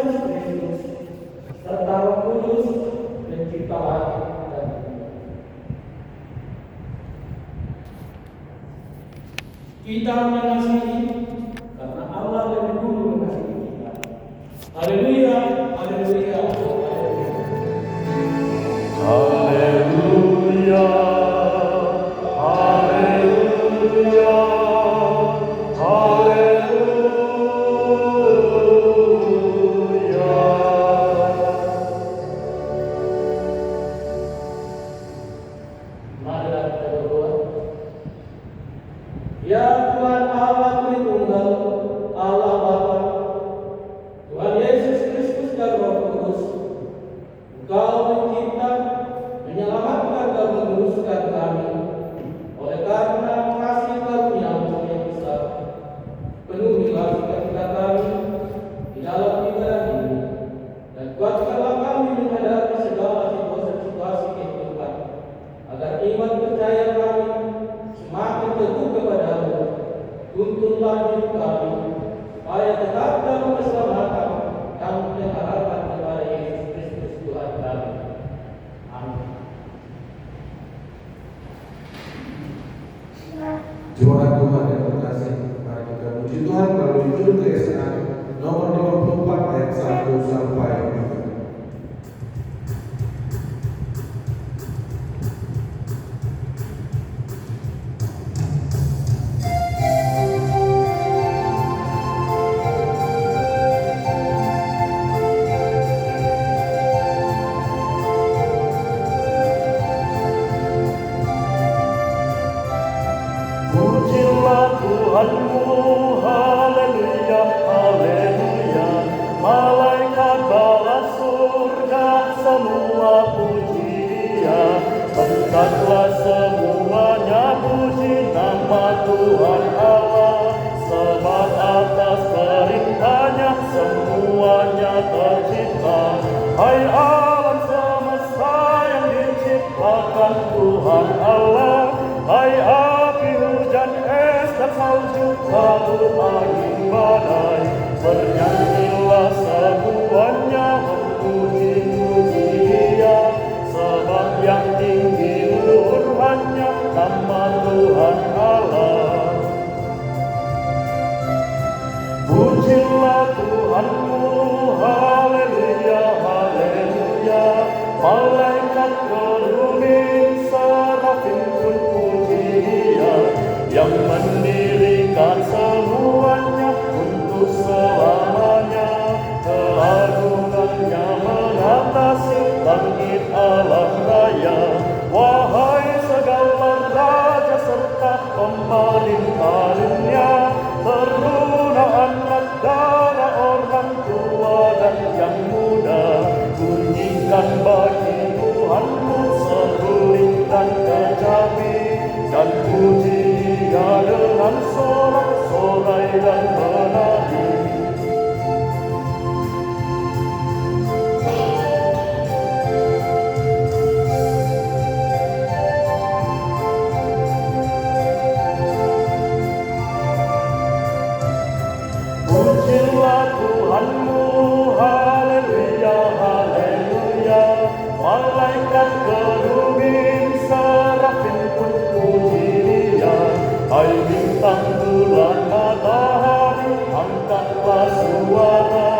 Yesus Kristus serta Roh Kudus pencipta langit dan bumi. Kita mengasihi karena Allah lebih dulu mengasihi kita. Haleluya, haleluya, haleluya. Haleluya, haleluya, haleluya. Marilah kita berdoa. Ya Tuhan Allah Tritunggal, Allah Bapa, Tuhan Yesus Kristus dan Roh Kudus, Engkau mencipta, menyelamatkan dan meluruskan kami. Oleh karena kasih karunia-Mu yang besar, penuhilah sukacita kami di dalam ibadah ini, dan kuatkanlah kami menghadapi segala situasi kehidupan, agar iman percaya kami semakin teguh kepada-Mu. Tuntunlah hidup kami, supaya tetap dalam keselamatan dan pengharapan kepada Yesus Kristus Tuhan kami. Amin. Tuhan yang terkasih, mari kita puji Tuhan melalui judul keesaan nomor 54 ayat 1 sampai 5. Pujilah Tuhanmu, haleluya, haleluya. Malaikat bala surga semua puji Dia. Angkatlah semuanya puji nama Tuhan Allah. Sebab atas perintahnya semuanya tercipta. Hai alam semesta yang diciptakan Tuhan Allah. Hai api, hujan, es, dan salju, kabut, angin, badai. Bernyanyilah semuanya memuji-muji Dia. Sebab yang tinggi luhur hanya nama Tuhan Allah. Pujilah Tuhanmu, haleluya, haleluya. Malaikat kerubin serafim pun puji Dia, yang mendirikan semuanya untuk selamanya. Keagungannya mengatasi langit alam raya. Wahai segala raja serta pemerintah dunia, teruna anak, darah, orang tua dan yang muda, bunyikan bagi Tuhanmu seruling dan kecapi, dan puji Dia dengan sorak-sorai dan menari. Pujilah Tuhanmu, haleluya, haleluya. Malaikat kerubin serafim pun puji Dia. Hai bintang, bulan, matahari, angkatlah suara,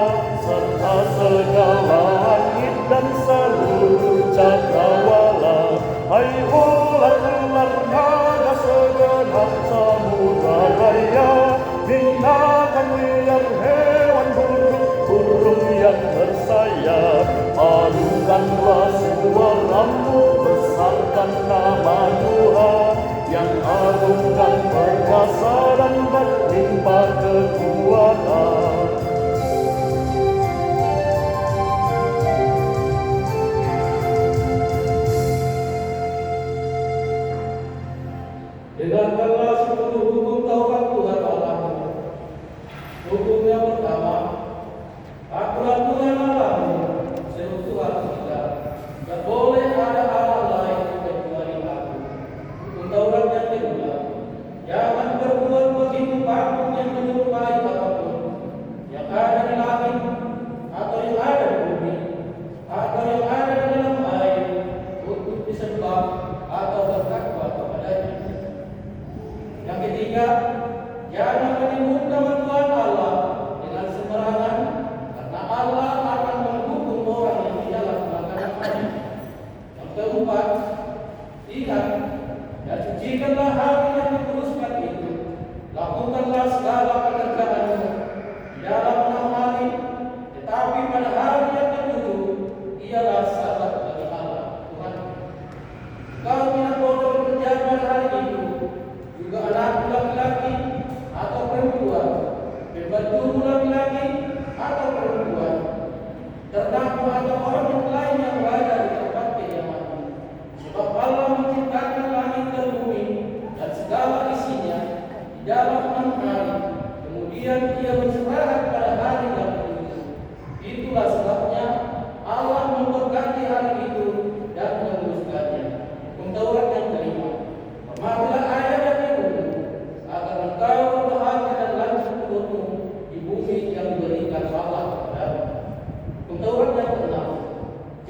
serta segala langit dan seluruh cakrawala. Hai ular-ular, naga, segenap samudra raya, binatang liar, hewan, burung yang bersayap. Adukanlah suaramu, besarkan nama Tuhan, yang agung dan perkasa dan berlimpah kekuatan. Dengarkanlah seluruh hukum Taurat Tuhan Allahmu. Hukum yang pertama, taatlah Tuhan Allahmu seutuh hati kita. Tak boleh ada Allah lain kecuali Aku. Hukum Taurat yang kedua, jangan berbuat begitu patung yang menyerupai apapun yang ada di langit atau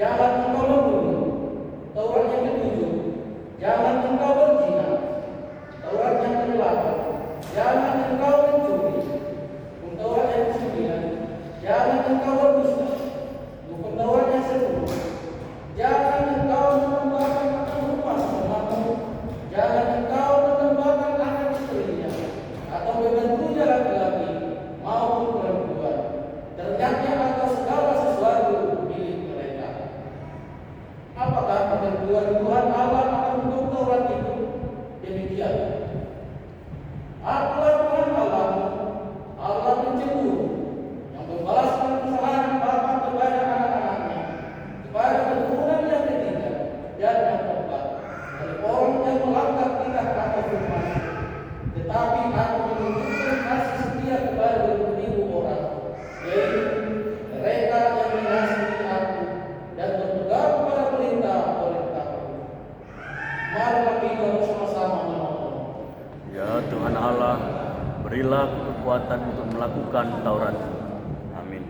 jangan engkau membunuh. Taurat yang ketujuh, jangan engkau berzina. Taurat yang kedelapan, jangan engkau mencuri. Taurat yang kesembilan, jangan engkau berdusta. Taurat yang sepuluh, jangan engkau menembakkan anak rumah samamu. Jangan engkau menembakkan anak istrinya atau membantunya laki-laki maupun perempuan, ternyata atas segala sesuatu milik mereka. Apakah ketentuan Tuhan Allah akan untuk Taurat itu? Demikian. Akulah Tuhan Allahmu, Allah pencemburu, yang membalaskan kesalahan bapa kepada anak-anaknya, kepada keturunan yang ketiga dan yang keempat dari orang yang melanggar titah atau firman. Tetapi aku menunjukkan kasih setia kepada 20.000 orang, yaitu mereka yang mengasihi aku dan berpegang pada perintah-perintahku. Marilah kita bersama-sama memohon. Ya Tuhan Allah, berilah kekuatan untuk melakukan Taurat. Amin.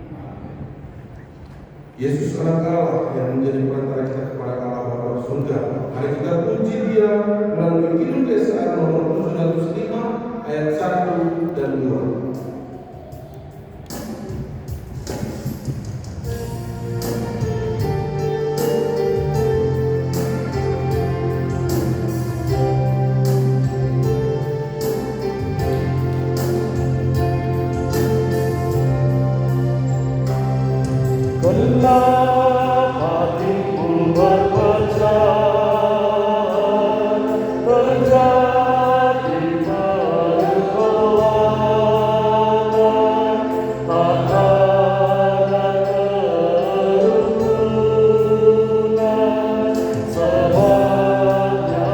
Yesus anak Allah yang menjadi perantara kita kepada Allah Bapa di surga. Mari kita puji Dia melalui Kidung Kesesaat nomor 705 ayat 1 dan 2. Gelap hatiku berpecah, terjadi pergolakan, tak ada kerukunan, semuanya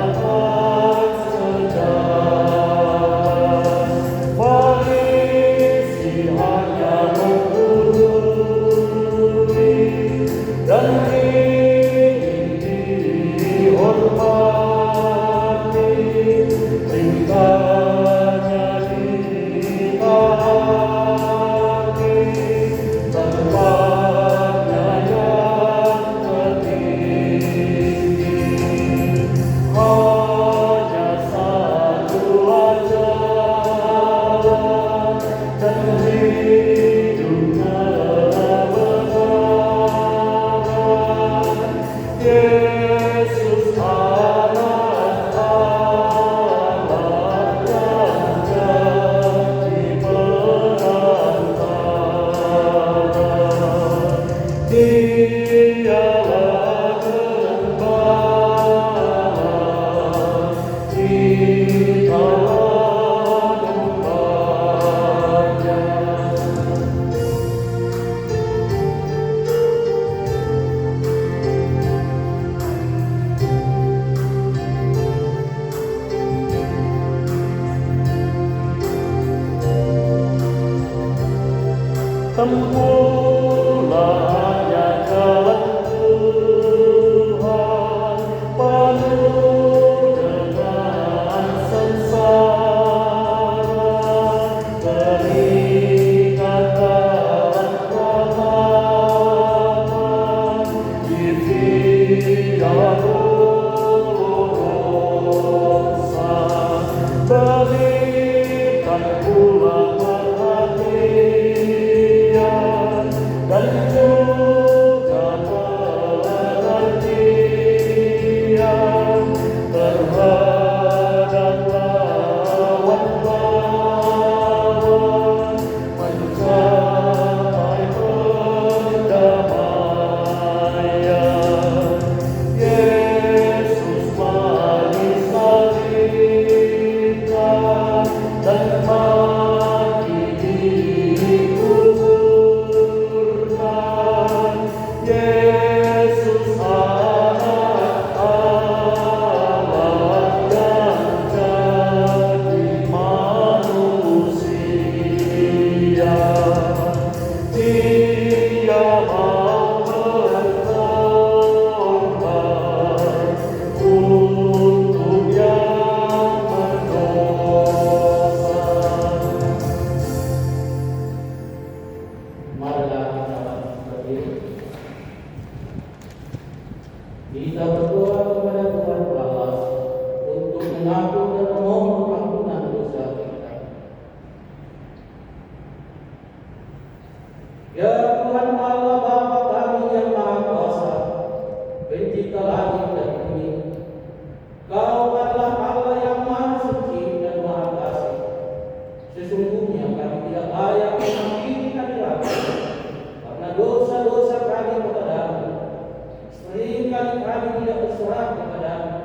tersejajar. Polisi hanya dan ingin dihormati, perintahnya ditaati, tempatnya yang tertinggi. Hanya satu ajaran dan hidupnya Yesus anak Allah yang jadi perantara. Dialah gembala, kita umpamanya. Tempuhlah hanya jalan Tuhan, penuh dengan sengsara, peringatan rahmat, Dia dosa, berikan pula perhatian dan juga perhatian terhadap lawan-lawan, mencapai perdamaian. Yesus mati salibkan dan mati dikuburkan. Yesus anak Allah yang jadi manusia. Dia mau berkorban untuk yang berdosa. Marilah kita berdiri. kita berdoa kepada Tuhan Allah untuk mengaku dan memohon ampunan dosa kita. Ya Tuhan Allah Bapa kami yang Maha Kuasa, Pencipta langit dan bumi, Kau adalah Allah yang Maha Suci dan Maha Kasih. Sesungguhnya kami tidak layak mengampuni hadirat karena dosa-dosa kami kepadamu. Seringkali kami tidak berserah kepadamu,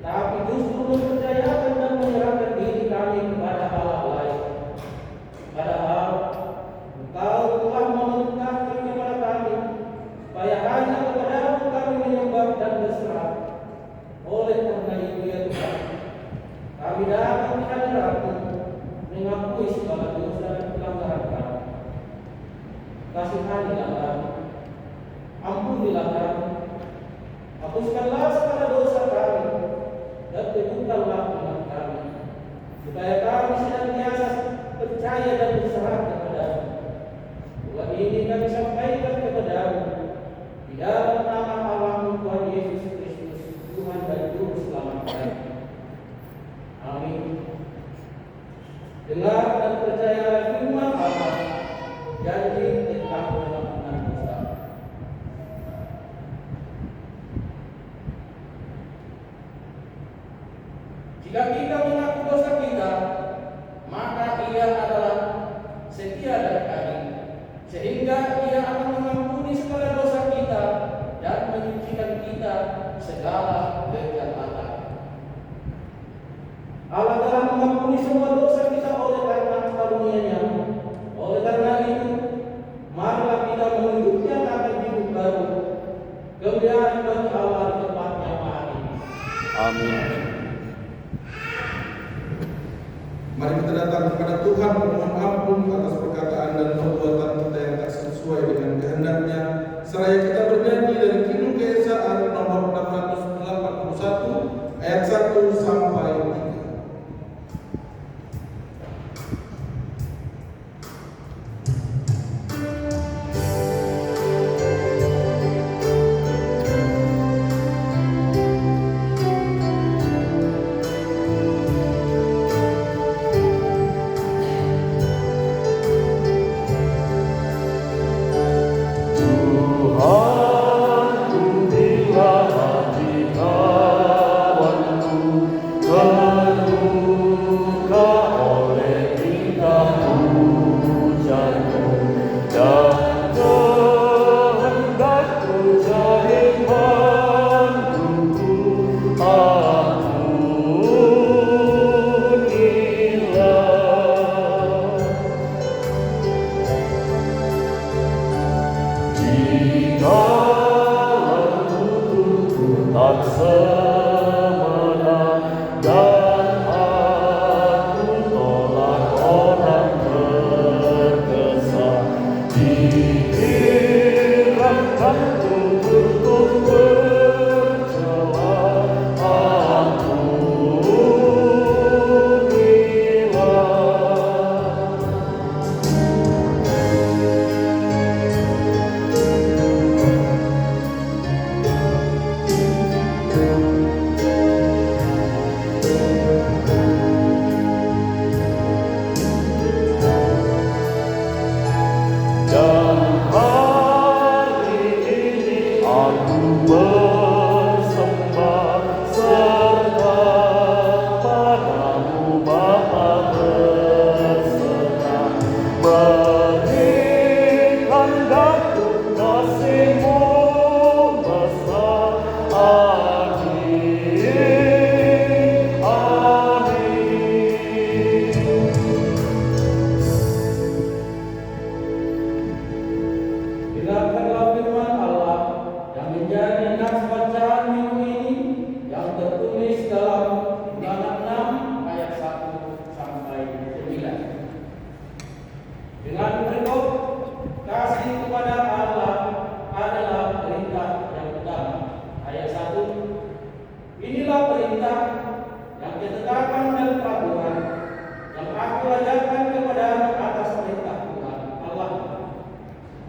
tapi justru mempercayakan dan menyerahkan diri kami kepada Allah lain. Padahal Engkau telah memerintahkan kepada kami supaya hanya kepadamu kami menyembah dan berserah. Oleh karena itu ya Tuhan, kami datang di hadirat-Mu mengakui segala dosa dan pelanggaran kami. Kasihanilah kami, ampunilah kami, hapuskanlah segala dosa kami, dan teguhkanlah iman kami, supaya kami senantiasa percaya dan berserah kepadamu. Doa ini kami sampaikan kepadamu di dalam nama Allah Tuhan Yesus Kristus, Tuhan dan Juru Selamat kami. Amin. Dengar dan percayalah firman Allah, janji tentang pengampunan dosa. Jika kita mengaku dosa kita, maka Ia adalah setia dan adil, sehingga Ia akan mengampuni segala dosa kita dan menyucikan kita segala kejahatan. Allah telah mengampuni semua dosa kita oleh karena karunia-Nya. Oleh karena itu, marilah kita menghidupnya akan hidup baru. Kemuliaan bagi Allah di tempatnya maha tinggi. Amin. Mari kita datang kepada Tuhan memohon ampun atas perkataan dan perbuatan kita yang tak sesuai dengan kehendak-Nya. Seraya kita bernyanyi dari Kidung Keesaan nomor 681 ayat 1 sampai 3.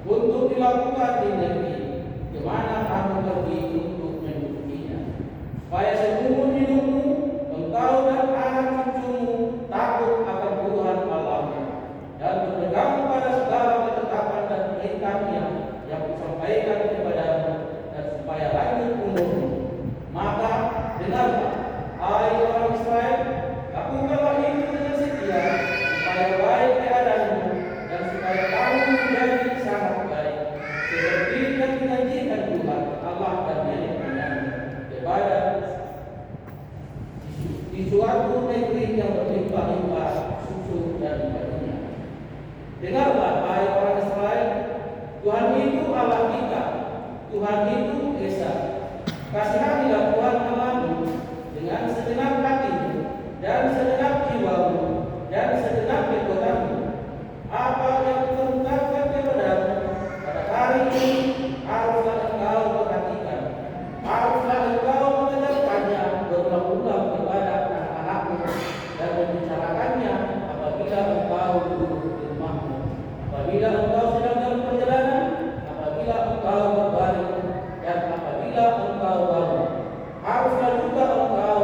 Untuk dilakukan di negeri di mana kamu pergi untuk untuk mengikutinya. Supaya seumur hidupmu engkau dan anak cucumu takut akan Tuhan Allahmu dan berpegang pada segala ketetapan dan perintahnya yang kusampaikan kepadamu, dan supaya lanjut umurmu. Maka dengarlah, hai orang Israel, lakukanlah itu dengan setia, supaya baik keadaanmu dan supaya kamu menjadi sangat baik, seperti yang dijanjikan Tuhan Allah dan nenek moyangmu kepada di suatu negeri yang berlimpah-limpah susu dan karunia. Dengarlah, hai orang Israel, Tuhan itu Allah kita, Tuhan itu Esa. Kasihanilah Tuhan Allahmu dengan segenap hatimu dan segenap jiwamu dan segenap kekuatanmu. Apa yang kuperintahkan kepadamu pada hari ini haruslah engkau perhatikan, haruslah engkau mengajarkannya berulang-ulang kepada anak-anakmu dan membicarakannya apabila engkau duduk di rumahmu, apabila engkau sedang dalam perjalanan, apabila engkau berbaring, dan apabila engkau bangun. Haruslah juga engkau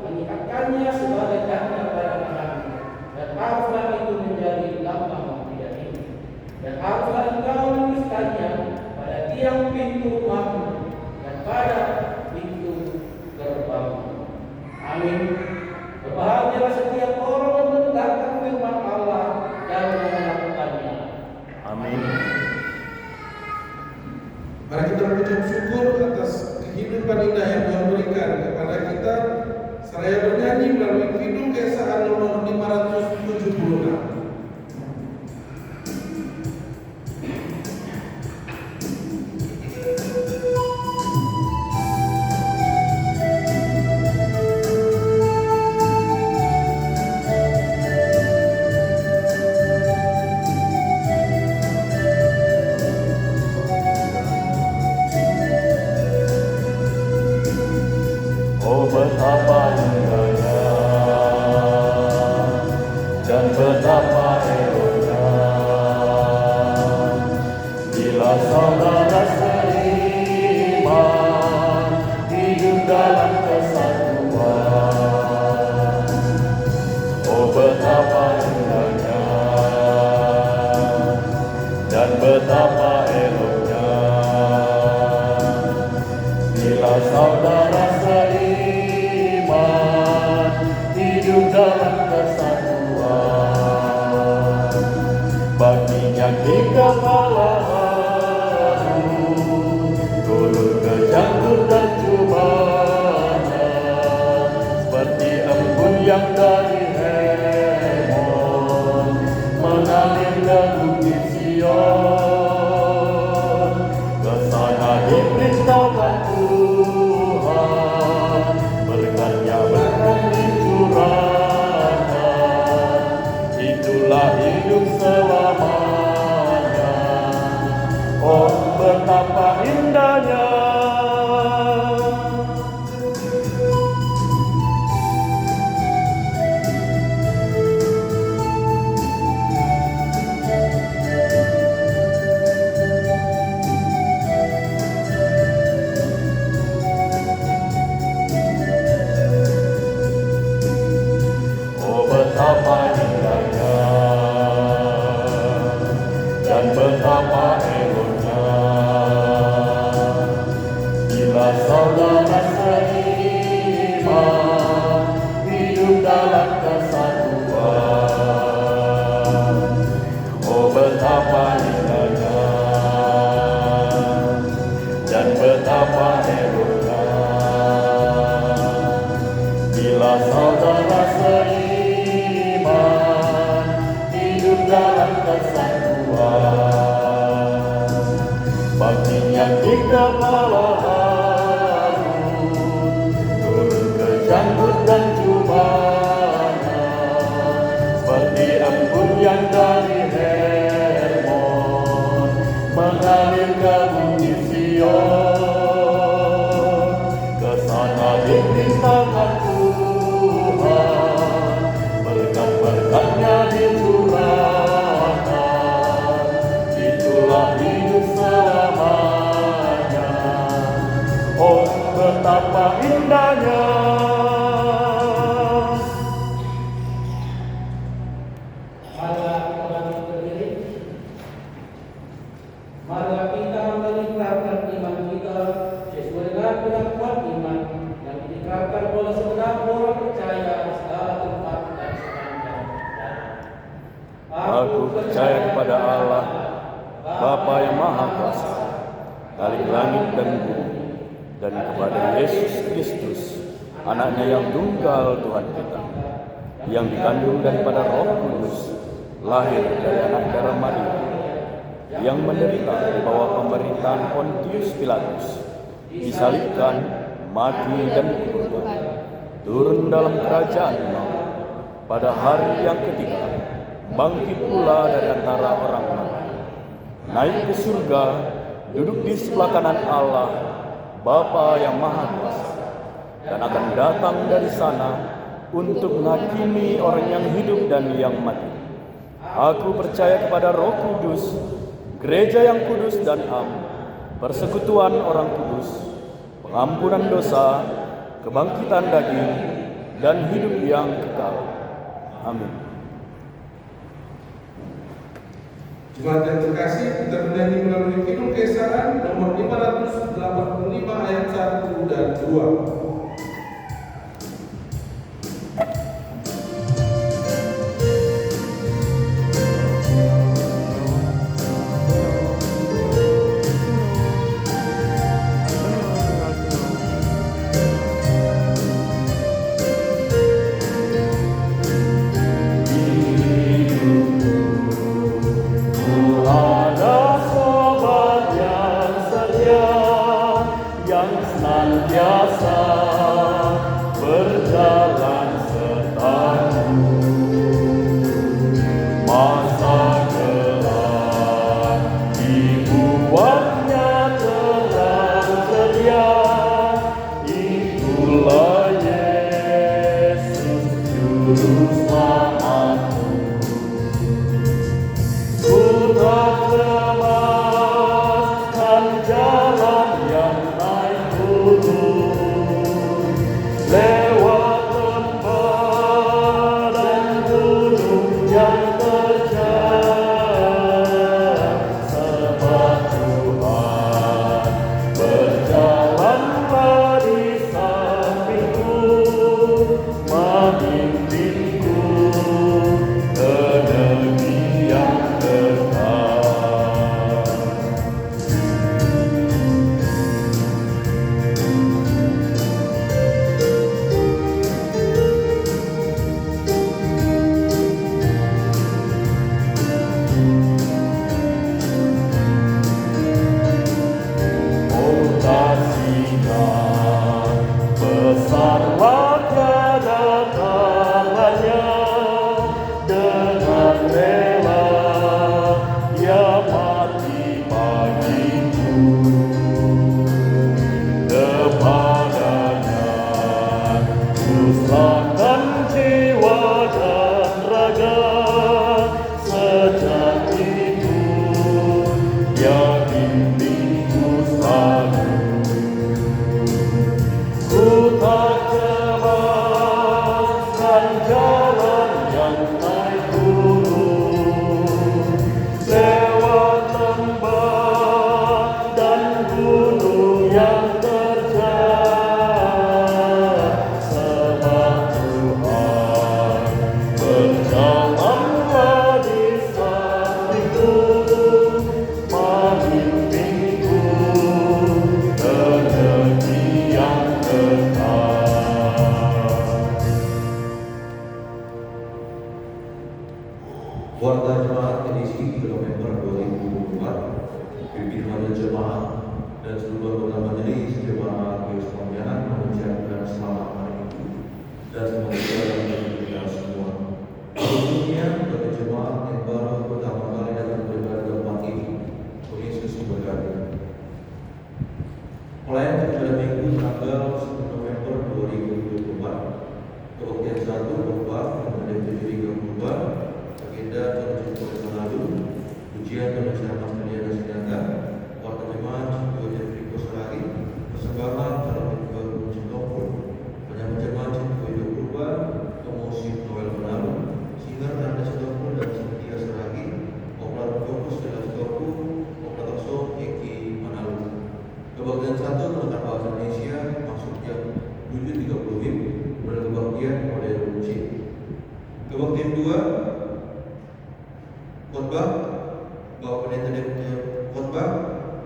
mengingatkannya sebagai tanda pada anakmu, dan haruslah itu menjadi lambang dia ini. Dan haruslah engkau menuliskannya pada tiang pintu rumahmu dan pada pintu gerbangmu. Amin. Berbahagialah setiap orang yang mendengarkan firman Allah dan melakukannya. Amin. Mari kita mengucap syukur atas kehidupan indah yang Tuhan berikan kepada kita, seraya bernyanyi melalui Kidung Keesaan nomor 576. Oh betapa indahnya dan betapa eloknya bila saudara seiman hidup dalam kesatuan. Oh betapa indahnya dan betapa eloknya bila saudara seiman hidup dalam kesatuan. Baginya di kepala turun ke janggut dan jubahnya, seperti embun yang dari Hermon mengalir ke bukit Sion. Kesana diberitahukan Tuhan, berkatnya dicurahkan, itulah hidup selamanya. Oh betapa indahnya. Oh betapa indahnya dan betapa eloknya bila saudara seiman hidup dalam kesatuan. Oh betapa indahnya dan betapa eloknya bila saudara seiman hidup dalam kesatuan. Baktinya di kepala Harun turun ke janggut dan jubahnya, seperti embun yang dari Hermon mengalir ke bukit Sion. Kesana diberitakan Tuhan, berkat-berkatnya dicurahkan, itulah hidup selamanya. Oh betapa indahnya. Marilah kita bangkit berdiri. Marilah kita mengikrarkan iman kita sesuai dengan pengakuan iman yang diikrarkan oleh segenap orang percaya di segala tempat dan sepanjang jalan. Aku percaya kepada Allah, Bapa yang Maha Kuasa, Khalik langit dan bumi, dan kepada Yesus Kristus, Anaknya yang tunggal Tuhan kita, yang dikandung daripada Roh Kudus, lahir dari anak darah Maria, yang menderita di bawah pemerintahan Pontius Pilatus, disalibkan, mati dan dikuburkan, turun dalam kerajaan maut, pada hari yang ketiga, bangkit pula dari antara orang mati, naik ke surga, duduk di sebelah kanan Allah, Bapa yang Maha Kuasa, dan akan datang dari sana untuk menghakimi orang yang hidup dan yang mati. Aku percaya kepada Roh Kudus, gereja yang kudus dan am, persekutuan orang kudus, pengampunan dosa, kebangkitan daging, dan hidup yang kekal. Amin. Jemaat yang terkasih, kita bernyanyi melalui Kidung Kesaran nomor 585 ayat 1 dan 2. Senantiasa berjalan setangguh, masa gelap dibuatnya terang ceria. Itulah Yesus Juru Selamatku. Ku tak lemaskan jalan yang naik turun, lewat lembah dan gunung yang terjal. Sebab Tuhan berjalanlah di sampingku, memimpinku ke negeri yang kekal. Oh kasihnya besarlah kedatangannya, dengan rela Dia mati bagiku. Kepadanya ku serahkan jiwa dan raga, sejak itu Dia bimbingku selalu. Ku tak cemaskan jalan yang naik turun, lewat lembah dan gunung yang terjal. Sebab Tuhan berjalanlah di sampingku, memimpinku ke negeri yang kekal. Warta Jemaat edisi 3 November 2024, pimpinan jemaat dan seluruh anggota majelis jemaat Yesus Pembianan mengucapkan selamat hari Minggu dan semoga bagi kita semua, khususnya bagi jemaat yang baru pertama kali datang beribadah di tempat ini. Tuhan Yesus memberkati. Pelayanan pada Minggu tanggal 10 November 2024, kebaktian 1 khotbah yang menjadi tiga khotbah, agenda tahun lalu, ujian dan ucapan media dan senjata, warta jemaat, Tuhan Yesus Sehari, persembahan dalam Kebaktian 1 menggunakan bahasa Indonesia masuk jam 7.30 WIB pada kebaktian model C. Kebaktian 2 khotbah Bapak Pendeta dan khotbah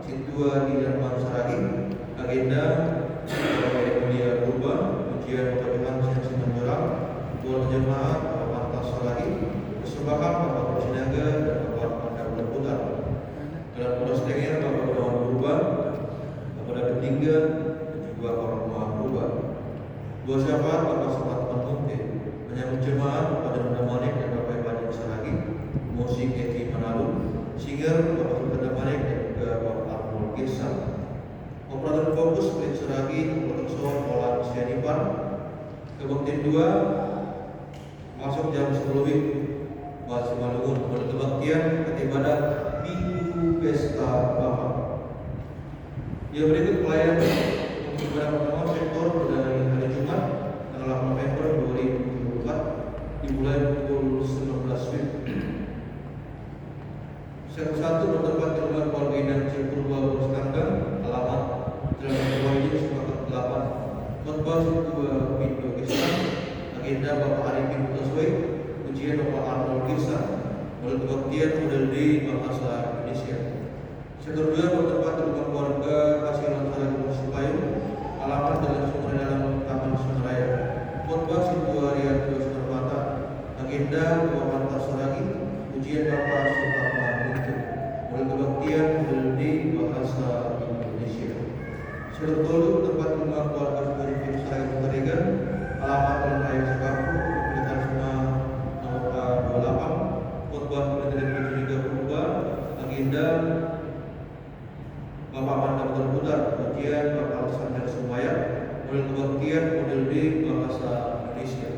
Sintua di Darman Saragi. Agenda Bapak Yang Mulia Purba, ujian pemerintahan Sensi Menjelang, Tuan Jemaat Bapak Pantas Saragi, persembahan Bapak Persinaga dan Bapak Pandang Putar. Dalam proses dengar Bapak Gunawan Purba, Bapak David Tingga dan juga Bapak Muhammad Purba. Dua syafaat Bapak Semat Manunte, menyambut jemaat Bapak Dan Manik dan Bapak Ibadah Saragi, musik Eti Manalun, singer Bapak Sultan Manik dan juga Bapak Arnul Kirsan. Operator fokus Klik Seragi, Operator Polan Sianipan. Kebaktian 2 masuk jam 10 WIB Bahasa Malungun pada kebaktian ketibadah Minggu Pesta Bapak. Yang berikut pelayan untuk ibadah pertama sektor pada hari Jumat tanggal 8 November 2024 dimulai pukul 19 WIB. Sektor 1 bertempat di rumah keluarga Indah Cipurba Berstangga, alamat Jalan Kewajiban Sepakat 8. Khotbah Sintua Pintu Kisah, agenda Bapak Arifin Tasway, ujian Bapak Arnold Kisah, model kebaktian model D bahasa Indonesia. Sektor 2 bertempat di rumah keluarga Kasihan Saragi Persipayung, alamat Jalan Sungai Dalam Taman Sungaraya. Khotbah Sintua Rianto Sukarmata, agenda Bapak Pantas Saragi, ujian Bapak Sukarma Bintu, model kebaktian model D bahasa Indonesia. Sektor 3 tempat rumah keluarga Arifin Saragi Putaregan, alamat Jalan Raya Sekapu, Pilihan Semua nomor 28. Khotbah Presiden Juga Purba, agenda Bapak Manda Putar, ujian Bapak Alexander Sumaya, model kebaktian model D bahasa Indonesia.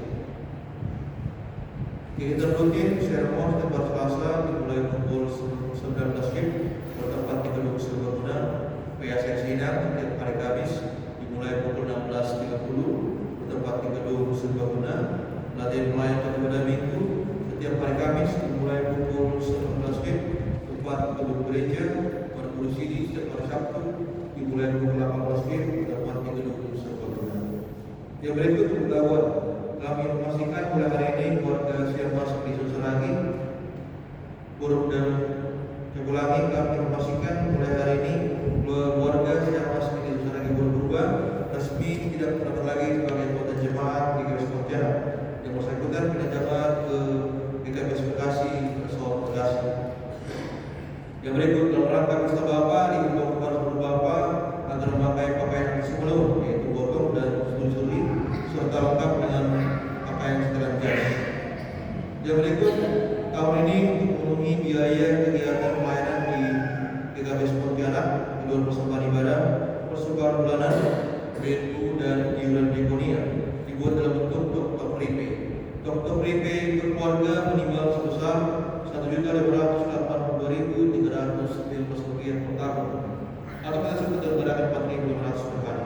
Kegiatan rutin sermon tempat Selasa dimulai pukul 19 WIB bertempat di Gedung Serbaguna PSN Sinar. Setiap hari Kamis dimulai pukul 16.30 bertempat di Gedung Serbaguna. Latihan pelayan pada Minggu setiap hari Kamis dimulai pukul 19 WIB tempat gedung gereja. Pada sini setiap hari Sabtu dimulai pukul 18 WIB bertempat di Gedung Serbaguna. Yang berikut pengetahuan kami informasikan mulai hari ini keluarga Siapas di Seragi Buruk dan Cebulangi. Kami informasikan mulai hari ini keluarga Siapas di Seragi berubah resmi tidak terdapat lagi sebagai anggota jemaat di garis kerja. Yang bersangkutan pindah jemaat ke GKPS Bekasi Resort Bekasi. Yang berikut dalam rangka pesta Bapa dihimbau kepada seluruh Bapa agar memakai pakaian sebelum yaitu gotong dan suri serta lengkap dengan pakaian setelan jas. Yang berikut tahun ini untuk memenuhi biaya kegiatan pelayanan di GKPS Pontianak, kedua persembahan ibadah, persembahan bulanan, BNU dan iuran diakonia dibuat dalam bentuk dokter prepaid. Dokter prepaid untuk keluarga minimal sebesar Rp1.582.390 per tahun atau kita sebut dalam gerakan Rp4.500 per hari.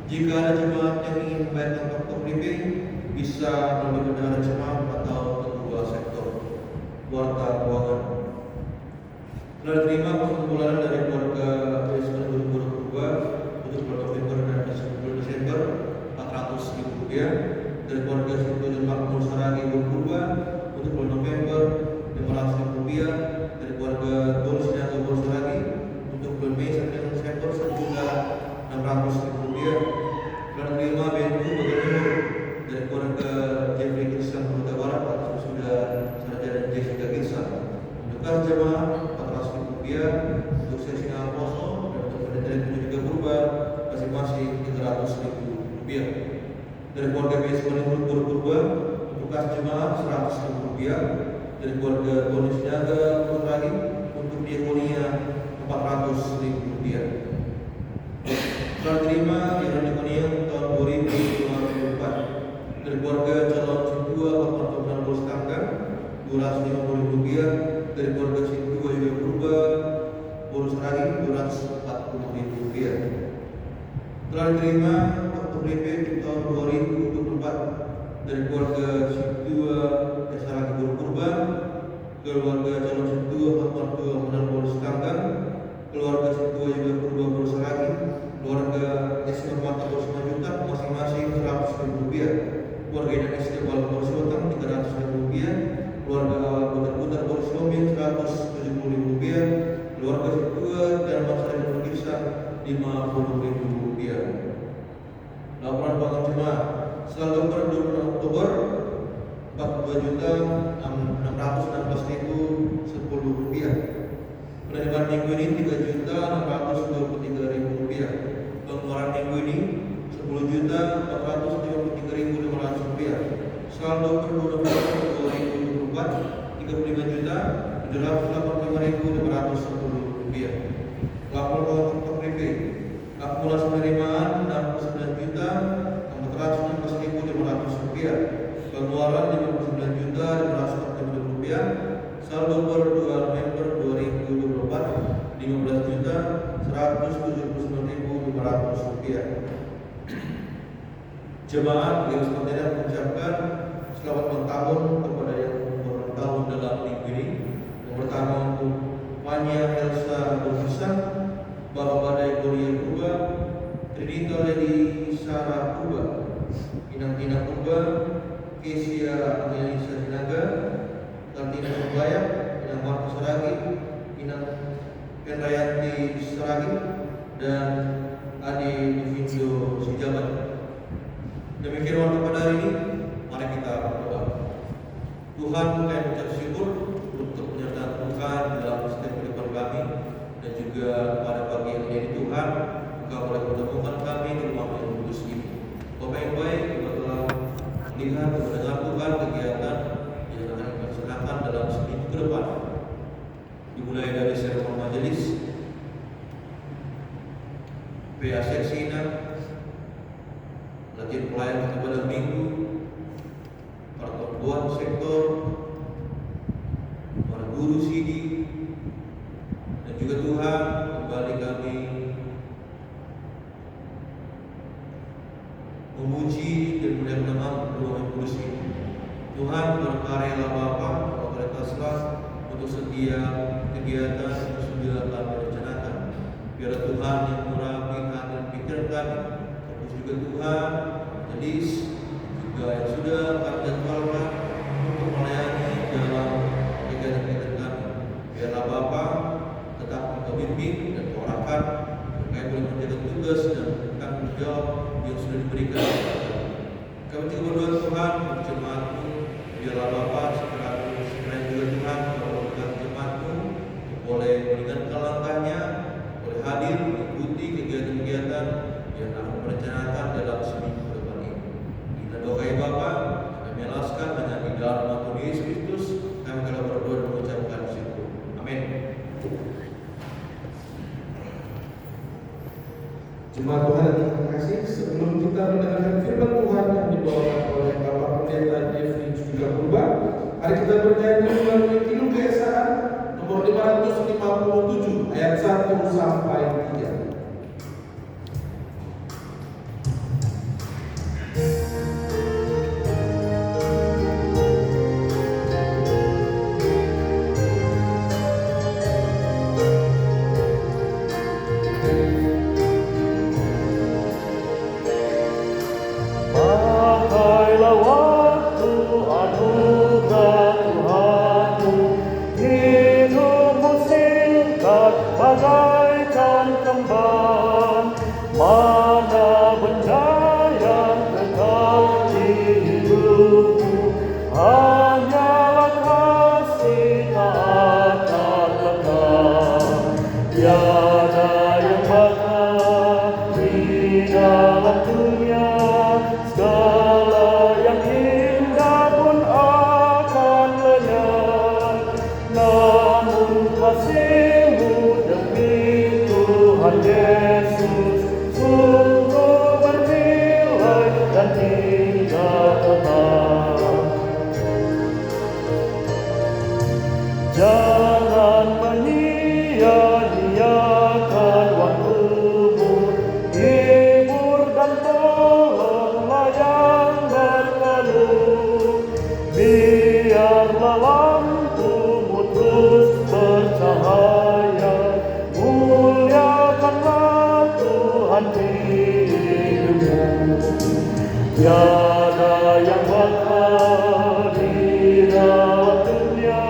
Jika ada jemaat yang ingin membayarkan dokter prepaid bisa melalui bendahara jemaat atau kedua sektor warta keuangan. Telah diterima pesanan bulanan dari keluarga Yesus Purba untuk bulan November dan Desember Rp400.000, dari keluarga Sintu dan Makmur Saragi Purba untuk bulan November Rp500.000, dari keluarga Tulis dan Gobor Saragi untuk bulan Mei sampai Desember Rp1.600.000. Telah diterima BNU Bagian dari keluarga Jeffrey Kirsan Kota Barat atas sudah sarjana Jessica Kirsan untuk kas jemaah Rp400.000, untuk sesi Alposo dan untuk pendeta dan juga Purba masing-masing Rp300.000. Dari keluarga BSW Purba untuk kas jemaah Rp100.000, dari keluarga Bonus Niaga Purlagi untuk diakonia Rp400.000. Telah terima iuran diakonia tahun 2024 dari keluarga calon Sintua Bapak Berstangga Rp250.000, dari keluarga Sintua juga Purba Bonus lagi Rp240.000. Telah diterima dokter BP di tahun 2024 dari keluarga Sintua Desa Lagi Purba, keluarga calon Sintua Bapak Berstangga, keluarga Sintua juga Purba Bonus lagi keluarga Esti Nurmata Bersama Juta masing-masing 100.000 rupiah, keluarga Indonesia Bal Borsultan 300.000 rupiah, keluarga Putar Borsulmin 170.000 rupiah, keluarga Situa dan Masyarakat Berkisah 50.000 rupiah. Laporan bank jemaah selama per 26 Oktober 42.616.010 rupiah. Penerimaan minggu ini 3.623.000 rupiah. Pengeluaran minggu ini 10.453.500 rupiah. Saldo per 12 2024 35.785.510 rupiah. Laporan untuk PP akumulasi penerimaan 69.416.500 rupiah. Pengeluaran 59.540.000 rupiah. Saldo per 2 November 2024 15.179.500 rupiah. Jemaat Gereja Kontena mengucapkan selamat ulang tahun kepada yang berulang tahun dalam minggu ini. Yang pertama untuk Fania Elsa Berkisah, Bapak Badai Gloria Purba, Trinita Lady Sarah Purba, Inang Tina Purba, Kesia Amelisa Sinaga, Kartina Surabaya, Inang Marta Saragi, Inang Penrayanti Saragi, dan Adi Divincio Sijabat. Demikian waktu pada hari ini, mari kita berdoa. Tuhan, kami mengucap syukur untuk penyertaan Tuhan dalam setiap kehidupan kami, dan juga pada pagi ini Tuhan, Engkau boleh menemukan kami di rumah yang kudus ini. Bapak yang baik, kita telah melihat dan mendengar Tuhan kegiatan yang akan kita laksanakan dalam seminggu ke depan. Dimulai dari seremoni majelis, PA Seksina, latihan pelayanan kepada minggu, pertemuan sektor, para guru CD, dan juga Tuhan kembali kami memuji dan memuliakan nama rumah yang kudus ini. Tuhan berkaryalah Bapa, otoritaslah untuk setiap kegiatan yang sudah kami rencanakan. Biar Tuhan yang murapi hati dan pikiran kami, terus juga Tuhan jenis juga yang sudah kami jadwalkan untuk melayani dalam kegiatan-kegiatan kami. Biarlah Bapa tetap membimbing dan mengarahkan terkait dengan menjaga tugas dan tanggung jawab yang sudah diberikan. Kami juga berdoa Tuhan untuk jemaat-Mu, biarlah Bapa segera juga Tuhan memberkati jemaat-Mu boleh meninggalkan langkahnya, boleh hadir mengikuti kegiatan-kegiatan yang akan merencanakan dalam seminggu ke depan ini. Kita doai Bapa, kami alaskan hanya di dalam nama Tuhan Yesus Kristus, kami telah berdoa dan mengucapkan syukur. Amin. Jemaat Tuhan yang terima kasih, sebelum kita mendengarkan firman Tuhan yang dibawakan oleh Bapak Pendeta Devin juga Purba, mari kita bernyanyi melalui Kidung Keesaan nomor 557 ayat 1 sampai 3. Pakailah waktu anugerah Tuhanmu, hidupmu singkat bagaikan kembang. Mana benda yang kekal di hidupmu, hanyalah kasih tak akan lekang. Tiada yang bakal di dalam dunia, segala yang indah pun akan lenyap. Namun kasih-Mu demi Tuhan Yesus sungguh bernilai dan hingga tetap. Jangan menyia-nyiakan waktumu, hibur dan tolonglah yang berkeluh. Biarlah lampumu terus bercahaya, muliakanlah Tiada yang bakal dirawat dunia,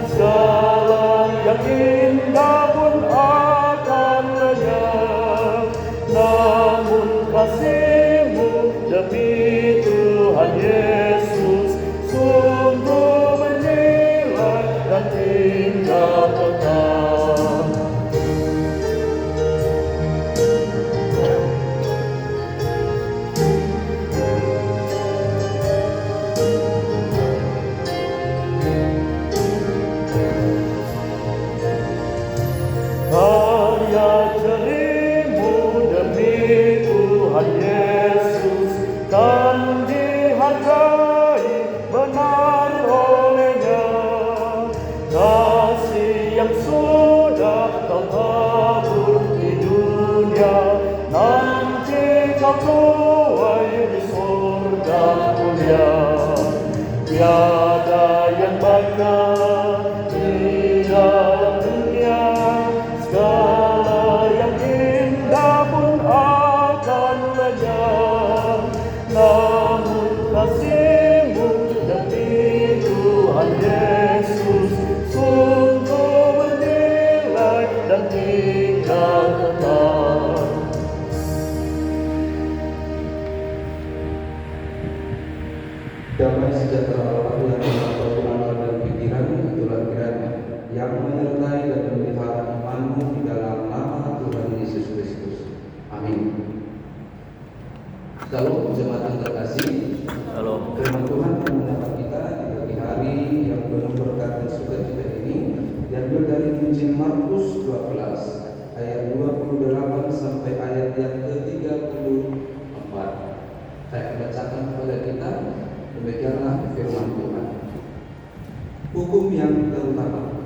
segala yang indah pun akan lenyap. Namun kasih-Mu demi Tuhan Yesus sungguh bernilai dan tinggal kekal. Karya jari-Mu demi Tuhan Yesus kan dihargai benar oleh-Nya. Kasih yang sudah Kau tabur di dunia, nanti Kau tuai di surga mulia. Tiada yang bakal dirawat dunia, segala yang indah pun akan lenyap. Namun kasih-Mu demi Tuhan Yesus sungguh bernilai dan tinggal kekal. Damai sejahtera Allah yang melampaui akal dan pikiran, itulah kiranya yang menyertai dan memelihara imanmu di dalam nama Tuhan Yesus Kristus. Amin. Shalom jemaat yang terkasih. Halo. Firman Tuhan yang menyapa kita di pagi hari yang penuh berkat dan sukacita ini diambil dari Injil Markus 12 ayat 28 sampai ayat yang ke-34. Saya bacakan kepada kita. Demikianlah firman Tuhan. Hukum yang terutama.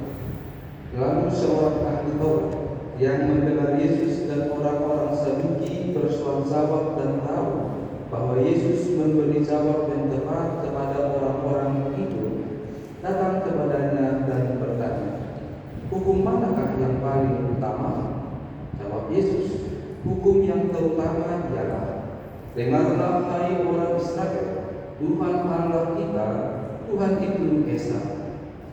Lalu seorang ahli Taurat yang mendengar Yesus dan orang-orang Saduki bersoal jawab dan tahu bahwa Yesus memberi jawab yang tepat kepada orang-orang itu, datang kepadanya dan bertanya, "Hukum manakah yang paling utama?" Jawab Yesus, "Hukum yang terutama ialah, dengarlah hai orang Israel, Tuhan Allah kita, Tuhan itu Esa.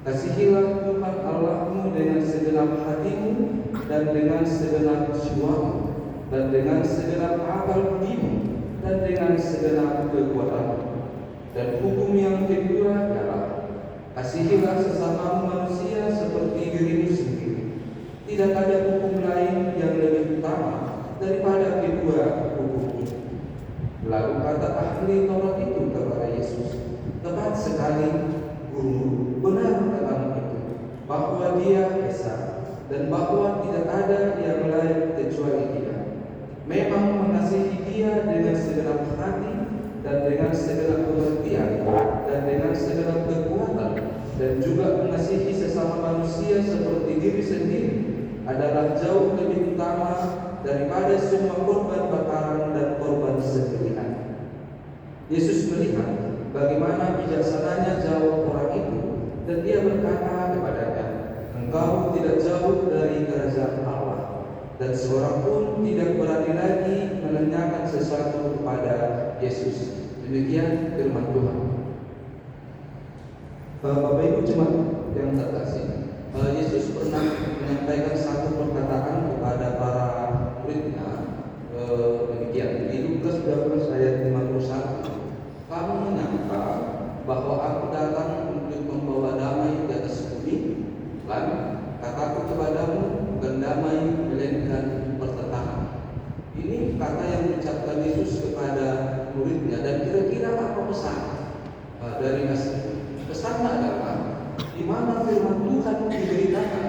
Kasihilah Tuhan Allahmu dengan segenap hatimu dan dengan segenap jiwamu dan dengan segenap akal budimu dan dengan segenap kekuatanmu. Dan hukum yang kedua ialah, kasihilah sesamamu manusia seperti dirimu sendiri. Tidak ada hukum lain yang lebih utama daripada kedua hukum ini." Lalu kata ahli Taurat itu kepada Yesus, "Tepat sekali, Guru, benar dalam itu, bahwa Dia Esa dan bahwa tidak ada yang lain kecuali Dia. Memang mengasihi Dia dengan segenap hati dan dengan segenap pengertian dan dengan segenap kekuatan, dan juga mengasihi sesama manusia seperti diri sendiri adalah jauh lebih utama daripada semua korban bakaran dan korban sembelihan." Yesus melihat bagaimana bijaksananya jawab orang itu, dan Dia berkata kepadanya, "Engkau tidak jauh dari kerajaan Allah." Dan seorang pun tidak berani lagi menanyakan sesuatu kepada Yesus. Demikian firman Tuhan. Bapak Ibu jemaat yang terkasih, Yesus pernah menyampaikan satu perkataan kepada para muridnya, demikian di Lukas 12 ayat 51. "Kamu menyangka bahwa aku datang untuk membawa damai di atas bumi? Lalu kataku kepadamu, bukan damai melainkan pertentangan." Ini kata yang diucapkan Yesus kepada muridnya. Dan kira-kira apa pesan dari nasihat? Pesannya adalah, di mana firman Tuhan diberitakan,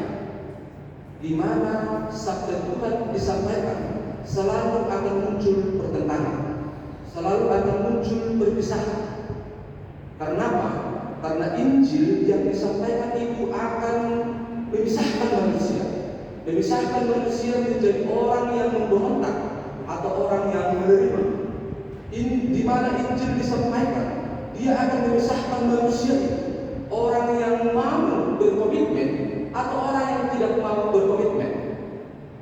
di mana sabda Tuhan disampaikan, selalu akan muncul pertentangan, selalu akan muncul perpisahan. Karena apa? Karena Injil yang disampaikan itu akan memisahkan manusia, memisahkan manusia menjadi orang yang memberontak atau orang yang menerima. Di mana Injil disampaikan, dia akan memisahkan manusia, orang yang mau berkomitmen atau orang yang tidak mau berkomitmen,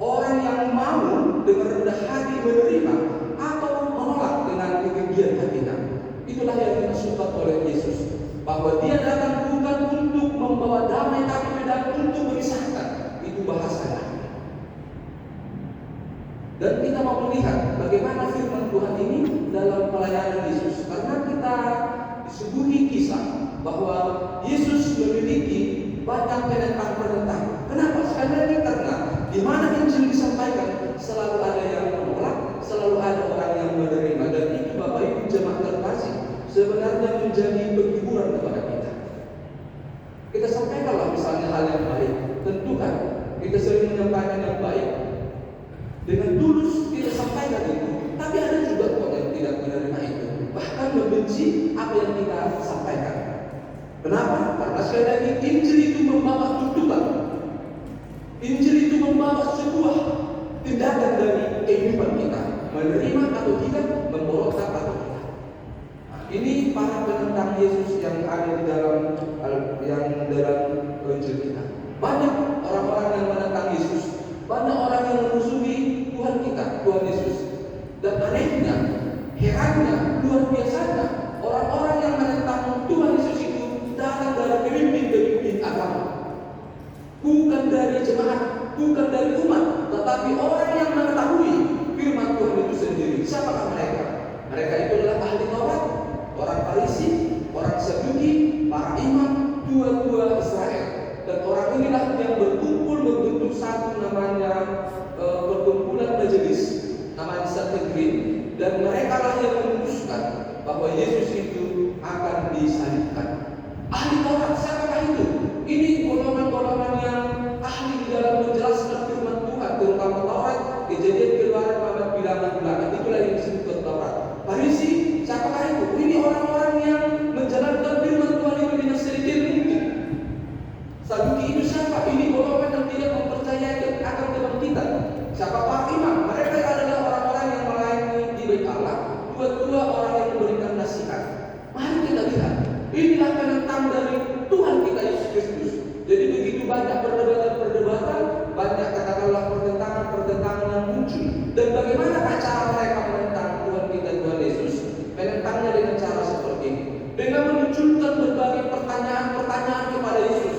orang yang mau dengan rendah hati menerima atau menolak dengan kekejian hati. dimaksudkan oleh Yesus, bahwa dia datang bukan untuk membawa damai, tapi datang untuk memisahkan. Itu bahasanya. Dan kita mau melihat bagaimana firman Tuhan ini dalam pelayanan Yesus, karena kita disuguhi kisah bahwa Yesus memiliki banyak penentang-penentang. Kenapa? Sekali lagi karena di mana Injil disampaikan selalu ada yang menolak, selalu ada orang yang menerima. Dan itu Bapak Ibu jemaat terkasih sebenarnya menjadi penghiburan kepada kita. Kita sampaikanlah misalnya hal yang baik. Tentu kan kita sering menyampaikan yang baik dengan tulus, kita sampaikan itu. Tapi ada juga kok yang tidak menerima itu, bahkan membenci apa yang kita sampaikan. Kenapa? Karena sekali lagi Injil itu membawa tuntutan. Injil itu membawa sebuah tindakan dari kehidupan kita, menerima atau tidak, memberontak atau tidak. Nah, ini para penentang Yesus yang ada di dalam Injil kita. Banyak orang-orang yang menentang Yesus, banyak orang yang memusuhi Tuhan kita, Tuhan Yesus. Dan anehnya, herannya, luar biasanya, orang-orang yang menentang Tuhan Yesus itu datang dari pemimpin-pemimpin agama, bukan dari jemaat, bukan dari umat, tetapi orang yang mengetahui firman Tuhan itu sendiri. Siapakah mereka? Mereka itu adalah ahli Taurat, orang Farisi, orang Saduki, para imam, tua-tua Israel. Dan orang inilah yang berkumpul membentuk satu namanya perkumpulan majelis, namanya Sanhedrin, dan mereka lah yang memutuskan bahwa Yesus itu akan disalibkan. Ahli Taurat, siapakah itu? Ini golongan-golongan yang ahli di dalam menjelaskan firman Tuhan, terutama Taurat, Kejadian, Keluaran, Babat, Bilangan. Itulah yang disebut Taurat. Farisi, siapakah itu? Ini orang-orang yang menjalankan firman Tuhan itu dengan sedikit mungkin. Saduki itu siapa? Ini golongan yang tidak mempercayai akan kebangkitan. Siapa para imam? Mereka adalah orang-orang yang melayani di bait Allah, dua-dua orang yang memberikan nasihat. Mari kita lihat, inilah penentang dari Tuhan kita Yesus Kristus. Jadi begitu banyak perdebatan, banyak katakanlah pertentangan yang muncul. Dan bagaimana cara mereka menentang Tuhan kita, Tuhan Yesus? Menentangnya dengan cara seperti ini, dengan menunjukkan berbagai pertanyaan-pertanyaan kepada Yesus.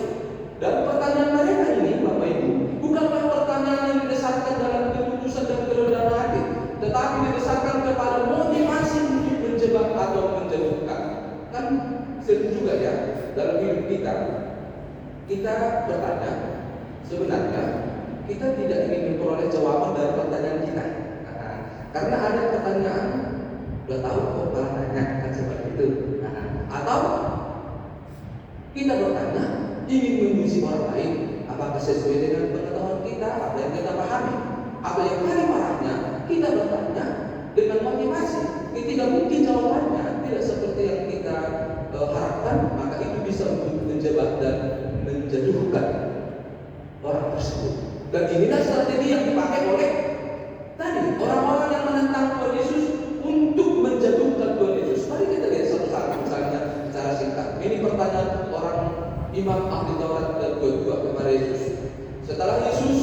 Dan pertanyaan mereka ini, Bapak Ibu, bukanlah pertanyaan yang didasarkan dalam keputusan dan kerendahan hati, tetapi didasarkan kepada motivasi untuk menjebak atau menjatuhkan. Kan sering juga ya dalam hidup kita bertanya, sebenarnya kita tidak ingin memperoleh jawaban dari pertanyaan kita. Karena ada pertanyaan, udah tahu kok malah nanya, kan seperti itu. Atau kita bertanya ingin memuji orang lain, apakah sesuai dengan pengetahuan kita, apa yang kita pahami. Apa yang paling parahnya, kita bertanya dengan motivasi, tidak mungkin jawabannya tidak seperti yang kita harapkan, maka itu bisa untuk menjebak dan menjatuhkan orang tersebut. Dan inilah strategi yang dipakai oleh tadi orang-orang yang menentang Tuhan Yesus untuk menjatuhkan Tuhan Yesus. Mari kita lihat satu-satu, misalnya secara singkat. Ini pertanyaan orang imam ahli Taurat kedua kepada Yesus. Setelah Yesus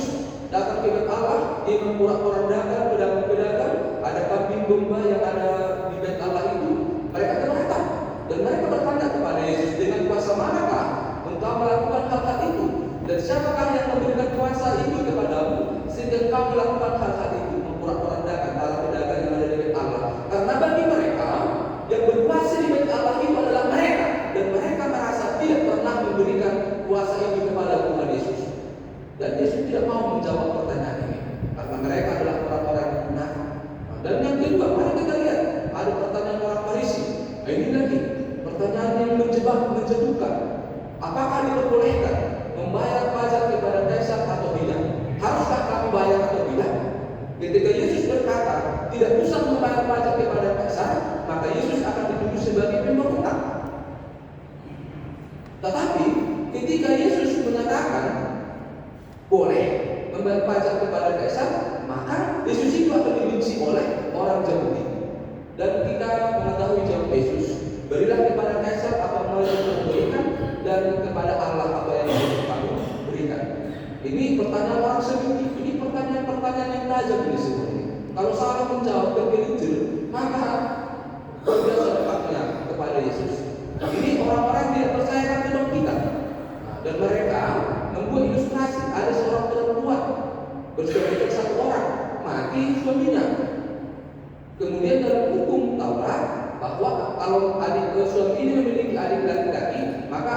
datang ke bait Allah, dia memporak-porandakan pedagang-pedagang, ada kambing domba yang ada di bait Allah itu. Mereka keberatan dan mereka bertanya kepada Yesus, dengan kuasa manakah engkau melakukan hal-hal itu? Dan siapakah yang memberikan kuasa itu kepadamu sehingga engkau melakukan hal-hal itu? Memporak-porandakan para pedagang yang ada di bait Allah. Karena bagi mereka yang berkuasa di bait Allah itu adalah mereka, dan mereka merasa tidak pernah memberikan kuasa itu kepada Tuhan Yesus. Dan Yesus tidak mau menjawab pertanyaan ini karena mereka adalah orang-orang yang munafik. Dan yang kedua, mari kita lihat ada pertanyaan orang Farisi. Nah, ini lagi pertanyaan yang menjebak, menjatuhkan. Apakah diperbolehkan membayar pajak kepada Kaisar atau tidak? Haruskah kami bayar atau tidak? Ketika Yesus berkata tidak usah membayar pajak kepada Kaisar, maka Yesus akan dituduh sebagai pemberontak. Tetapi ketika Yesus mengatakan boleh membayar pajak kepada Kaisar, maka Yesus itu akan dibenci oleh orang Yahudi. Dan kita mengetahui jawab Yesus, berilah kepada Kaisar apa yang diberikan, dan kepada Allah apa yang kamu berikan. Ini pertanyaan orang Saduki. Ini pertanyaan-pertanyaan yang tajam ini sebenarnya. Kalau salah menjawab tergelincir, maka berbiasa dapatnya kepada Yesus. orang-orang tidak percaya akan kebangkitan. Dan mereka membuat ilustrasi. Ada seorang perempuan bersuami dengan satu orang, mati suaminya. Kemudian dalam hukum Taurat bahwa kalau suami ini memiliki adik laki-laki, maka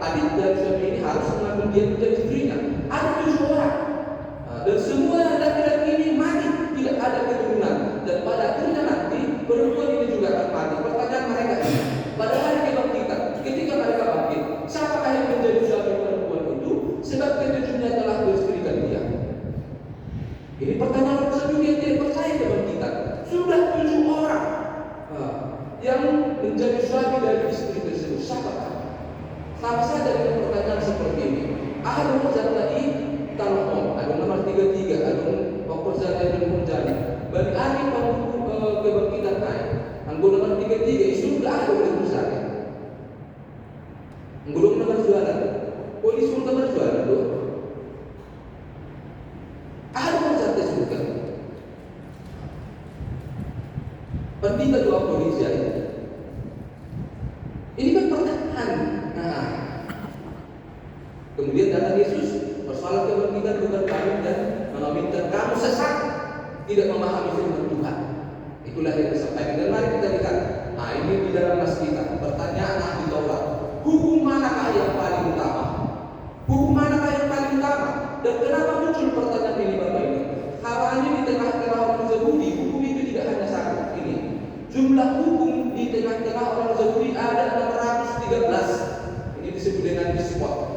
adik dari suami ini harus mengambil dia menjadi istrinya. Ada 7 orang, dan semua laki-laki ini mati, tidak ada keturunan. Dan pada akhirnya nanti perempuan ini juga akan mati. Pertanyaan mereka ini, pada hari kebangkitan, ketika mereka bangkit, siapakah yang menjadi suami perempuan itu? Sebab ketujuhnya telah beristrikan dia. Ini pertanyaan orang sedunia yang tidak percaya kebangkitan. Sudah 7 orang yang menjadi suami dari istri tersebut. Siapakah? Sama saja dengan pertanyaan seperti ini. Ahad tadi talon, ada nomor 33, ada pokok zat dan menjadi. Bagi ahli kebangkitan naik. Anggota nomor 33 itu sudah ada oleh Musari. Anggota nomor jualan. Polis pun nomor jualan tu. Ahad zat disebutkan. Pendeta doa polisi ini kan pertanyaan. Kemudian datang Yesus, persoalan kebangkitan bukan kami dan meminta kamu sesat, tidak memahami firman Tuhan. Itulah yang disampaikan. Dan mari kita lihat. Ini di dalam nas kita. Pertanyaan ahli Taurat. Hukum manakah yang paling utama? Hukum manakah yang paling utama? Dan kenapa muncul pertanyaan ini Bapak ini? Karena di tengah-tengah orang Yahudi, hukum itu tidak hanya satu. Ini jumlah hukum di tengah-tengah orang Yahudi ada 613. Ini disebut dengan mitzvot.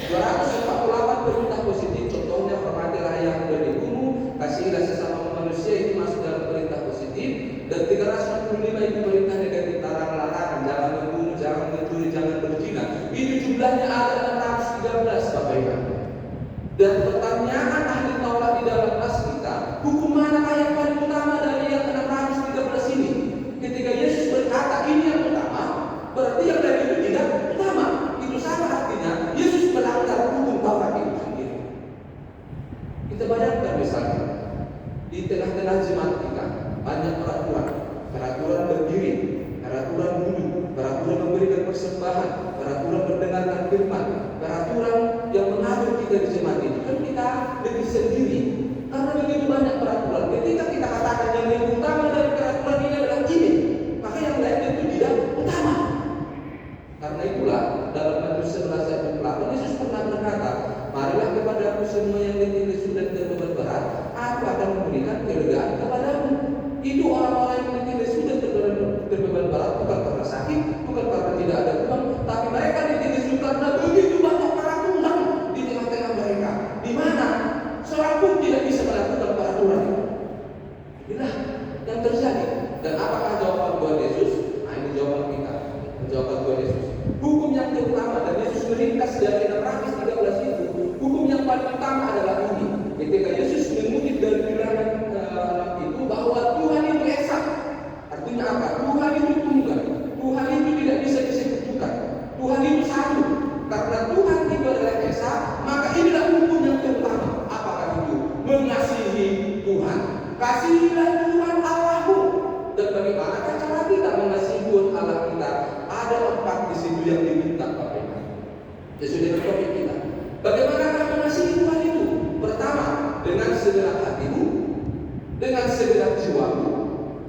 248 perintah positif. Contohnya hormatilah ayah dan ibumu, kasihilah sesama manusia, itu masuk dalam perintah positif. Dan 365 itu perintah negatif, larangan, jangan membunuh, jangan mencuri, jangan berzina. Itu jumlahnya ada 613 Bapak Ibu. Dan pertanyaan ahli Taurat di dalam nas kita, hukum manakah yang paling utama dari yang 613 ini? Ketika Yesus berkata ini yang utama, berarti yang lain itu tidak utama. Itu sama artinya Yesus melanggar hukum Taurat itu sendiri. Kita bayangkan misalnya di tengah-tengah jemaat kita banyak peraturan berdiri, peraturan duduk, peraturan memberikan persembahan, peraturan mendengarkan firman, peraturan yang mengatur kita di jemaat itu. Kan kita lebih sendiri karena begitu banyak peraturan. Ketika kita katakan yang lebih utama dari peraturan ini adalah ini, maka yang lain itu tidak utama. Karena itulah dalam Matius 11 ayat 28 Yesus pernah berkata, marilah kepadaku semua yang letih lesu dan berbeban berat, aku akan memberikan kelegaan kepadamu. Itu orang-orang yang letih lesu dan berbeban berat bukan karena sakit, bukan karena tidak ada uang, tapi mereka letih lesu karena begitu banyak peraturan di tengah-tengah mereka, di mana seorang pun tidak bisa melakukan peraturan itu. Inilah yang terjadi. Dan apakah jawaban Tuhan Yesus? Ini jawaban kita. Jawaban Tuhan Yesus. Hukum yang terutama, dan Yesus meringkas dari 613 itu. Hukum yang paling utama adalah ini. Ketika Yesus mengutip dari bilangan itu bahwa Tuhan itu esa. Artinya apa? Tuhan itu tunggal. Tuhan itu tidak bisa disekutukan. Tuhan itu satu. Karena Tuhan itu adalah esa, maka inilah hukum yang terutama. Apakah itu? Mengasihi Tuhan. Kasihilah Tuhan Allahmu. Dan bagaimana cara kita mengasihi Tuhan Allah kita? Ada 4 di situ yang diminta Bapak Ibu. Sesuai dengan topik kita. Bagaimana kita mengasihi Tuhan itu? Pertama, dengan segenap hatimu, dengan segenap jiwamu,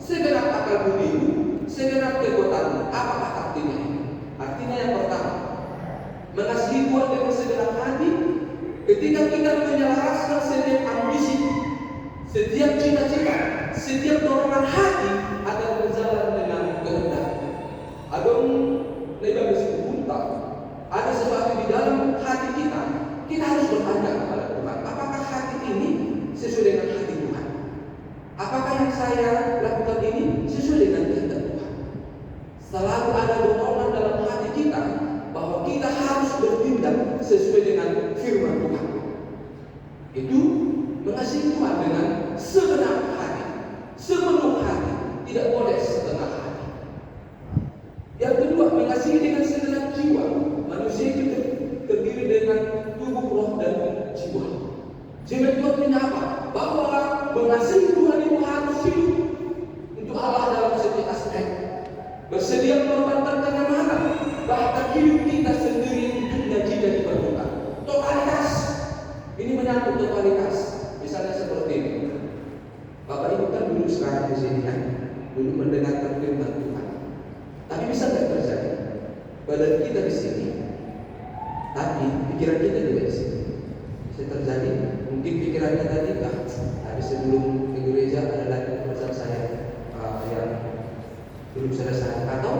segenap akal budimu, segenap kekuatanmu. Apakah artinya ini? Artinya yang pertama, mengasihi Tuhan dengan segenap hati. Ketika kita menyelaraskan setiap ambisi, setiap cita-cita, setiap dorongan hati akan berjalan dengan kehendak. Adong lebar bunta. Ada sesuatu di dalam hati kita. Kita harus bertanya kepada Tuhan, apakah hati ini sesuai dengan hati Tuhan? Apakah yang saya lakukan ini sesuai dengan kehendak Tuhan? Selalu ada dorongan dalam hati kita bahwa kita harus bertindak sesuai dengan firman Tuhan. Itu mengasihi Tuhan dengan segenap hati, sepenuh hati, tidak boleh setengah hati. Yang kedua, mengasihi dengan segenap jiwa. Manusia itu terdiri dengan tubuh, roh, dan jiwa. Jiwa itu artinya apa? Bahwa mengasihi Tuhan itu harus hidup untuk Allah dalam setiap aspek. Bersedia mengorbankan kemana? Bahkan namanya kualitas. Misalnya seperti ini. Bapak Ibu kan duduk sekarang di sini kan, duduk mendengarkan firman Tuhan. Tapi bisa nggak terjadi? Badan kita di sini, tapi pikiran kita tidak di sini. Bisa terjadi? Mungkin pikirannya tadi, tadi sebelum ke gereja ada lagi urusan saya yang belum selesai, atau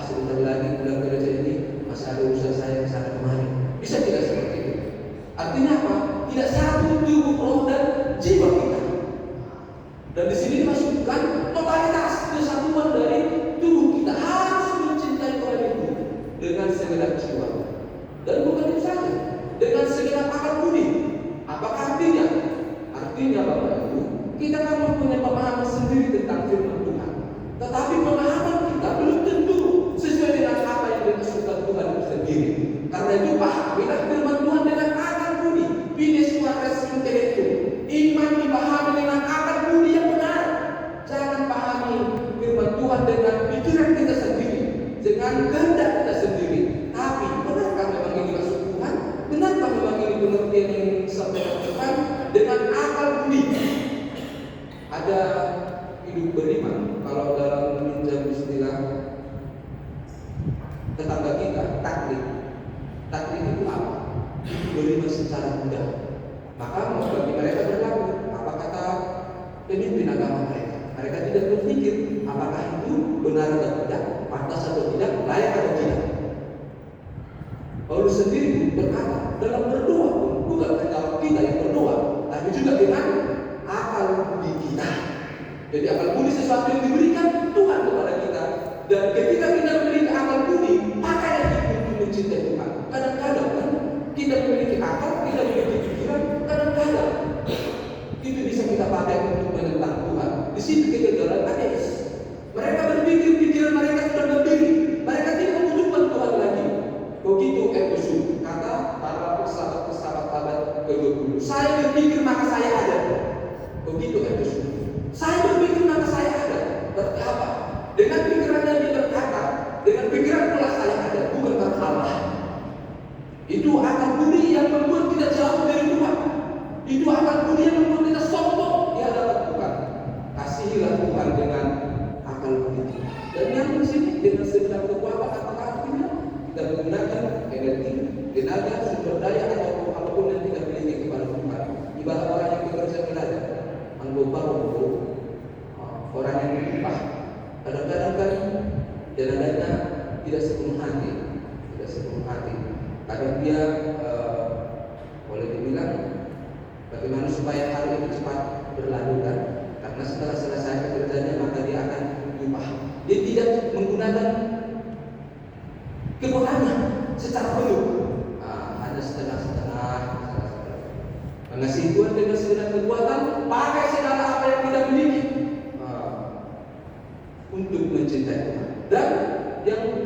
sebentar lagi pulang gereja ini masih ada urusan saya ke sana kemari. Bisa tidak seperti itu? Artinya apa? Tidak satu tubuh, roh dan jiwa kita. Dan di sini dimasukkan totalitas kesatuan dari tubuh kita harus mencintai Tuhan itu dengan segenap jiwa. Dan bukan itu saja, dengan segenap akal budi. Apakah artinya? Artinya Bapak Ibu, kita kan mempunyai pemahaman sendiri tentang firman Tuhan. Tetapi pemahaman kita belum tentu sesuai dengan apa yang dimaksudkan Tuhan itu sendiri. Karena itu pahamilah firman Tuhan dengan akal budi. Fides res intellectum. Iman dipahami dengan akal budi yang benar. Jangan pahami firman Tuhan dengan pikiran kita sendiri, dengan kehendak kita sendiri. Tapi benarkah memang ini maksud Tuhan? Benarkah memang ini pengertian yang disampaikan Tuhan dengan akal budi? Ada hidup beriman. Kalau dalam meminjam istilah tetangga kita, taklid. Taklid itu apa? Beriman secara mudah. Maka bagi mereka berlaku apa kata pemimpin agama mereka. Mereka tidak berpikir apakah itu benar atau tidak, pantas atau tidak, layak atau tidak. Paulus sendiri berkata dalam berdoa, bukan hanya kita yang berdoa, tapi juga dengan akal budi kita. Jadi akal budi sesuatu yang diberikan Tuhan kepada kita. Dan ketika kita memiliki akal budi, pakailah itu untuk mencintai Tuhan. Kadang-kadang kan kita memiliki akal, kita memiliki pikiran, kadang-kadang itu bisa kita pakai untuk menentang Tuhan. Di situ kegagalan ateis. Mereka berpikir pikiran mereka sudah berdiri, mereka tidak membutuhkan Tuhan lagi. Begitu Efesus kata para pesawat abad ke-20. Saya berpikir maka saya ada. Begitu Efesus. Saya berpikir maka saya ada. Berarti apa? Dengan pikiran yang dia berkata, dengan pikiran pula saya ada, bukan karena Allah. Itu akal budi yang membuat kita jauh dari Tuhan. Itu akal budi yang membuat kita sombong di hadapan Tuhan. Kasihilah Tuhan dengan akal budi. Dan yang di sini dengan segenap kekuatan, apakah artinya kita menggunakan energi, tenaga, sumber daya atau apapun yang kita miliki kepada Tuhan. Ibarat orang yang bekerja belajar, lupa orang yang lupa. Kadang-kadang kan dana-dana tidak sepenuh hati. Kadang dia boleh dibilang bagaimana supaya hal itu cepat berlalu kan? Karena setelah selesai pekerjaannya maka dia akan lupa. Dia tidak menggunakan kekuatannya secara penuh, hanya setengah-setengah. Mengasihi Tuhan dengan segenap kekuatan, pakai segala apa yang kita miliki untuk mencintai Tuhan. Dan yang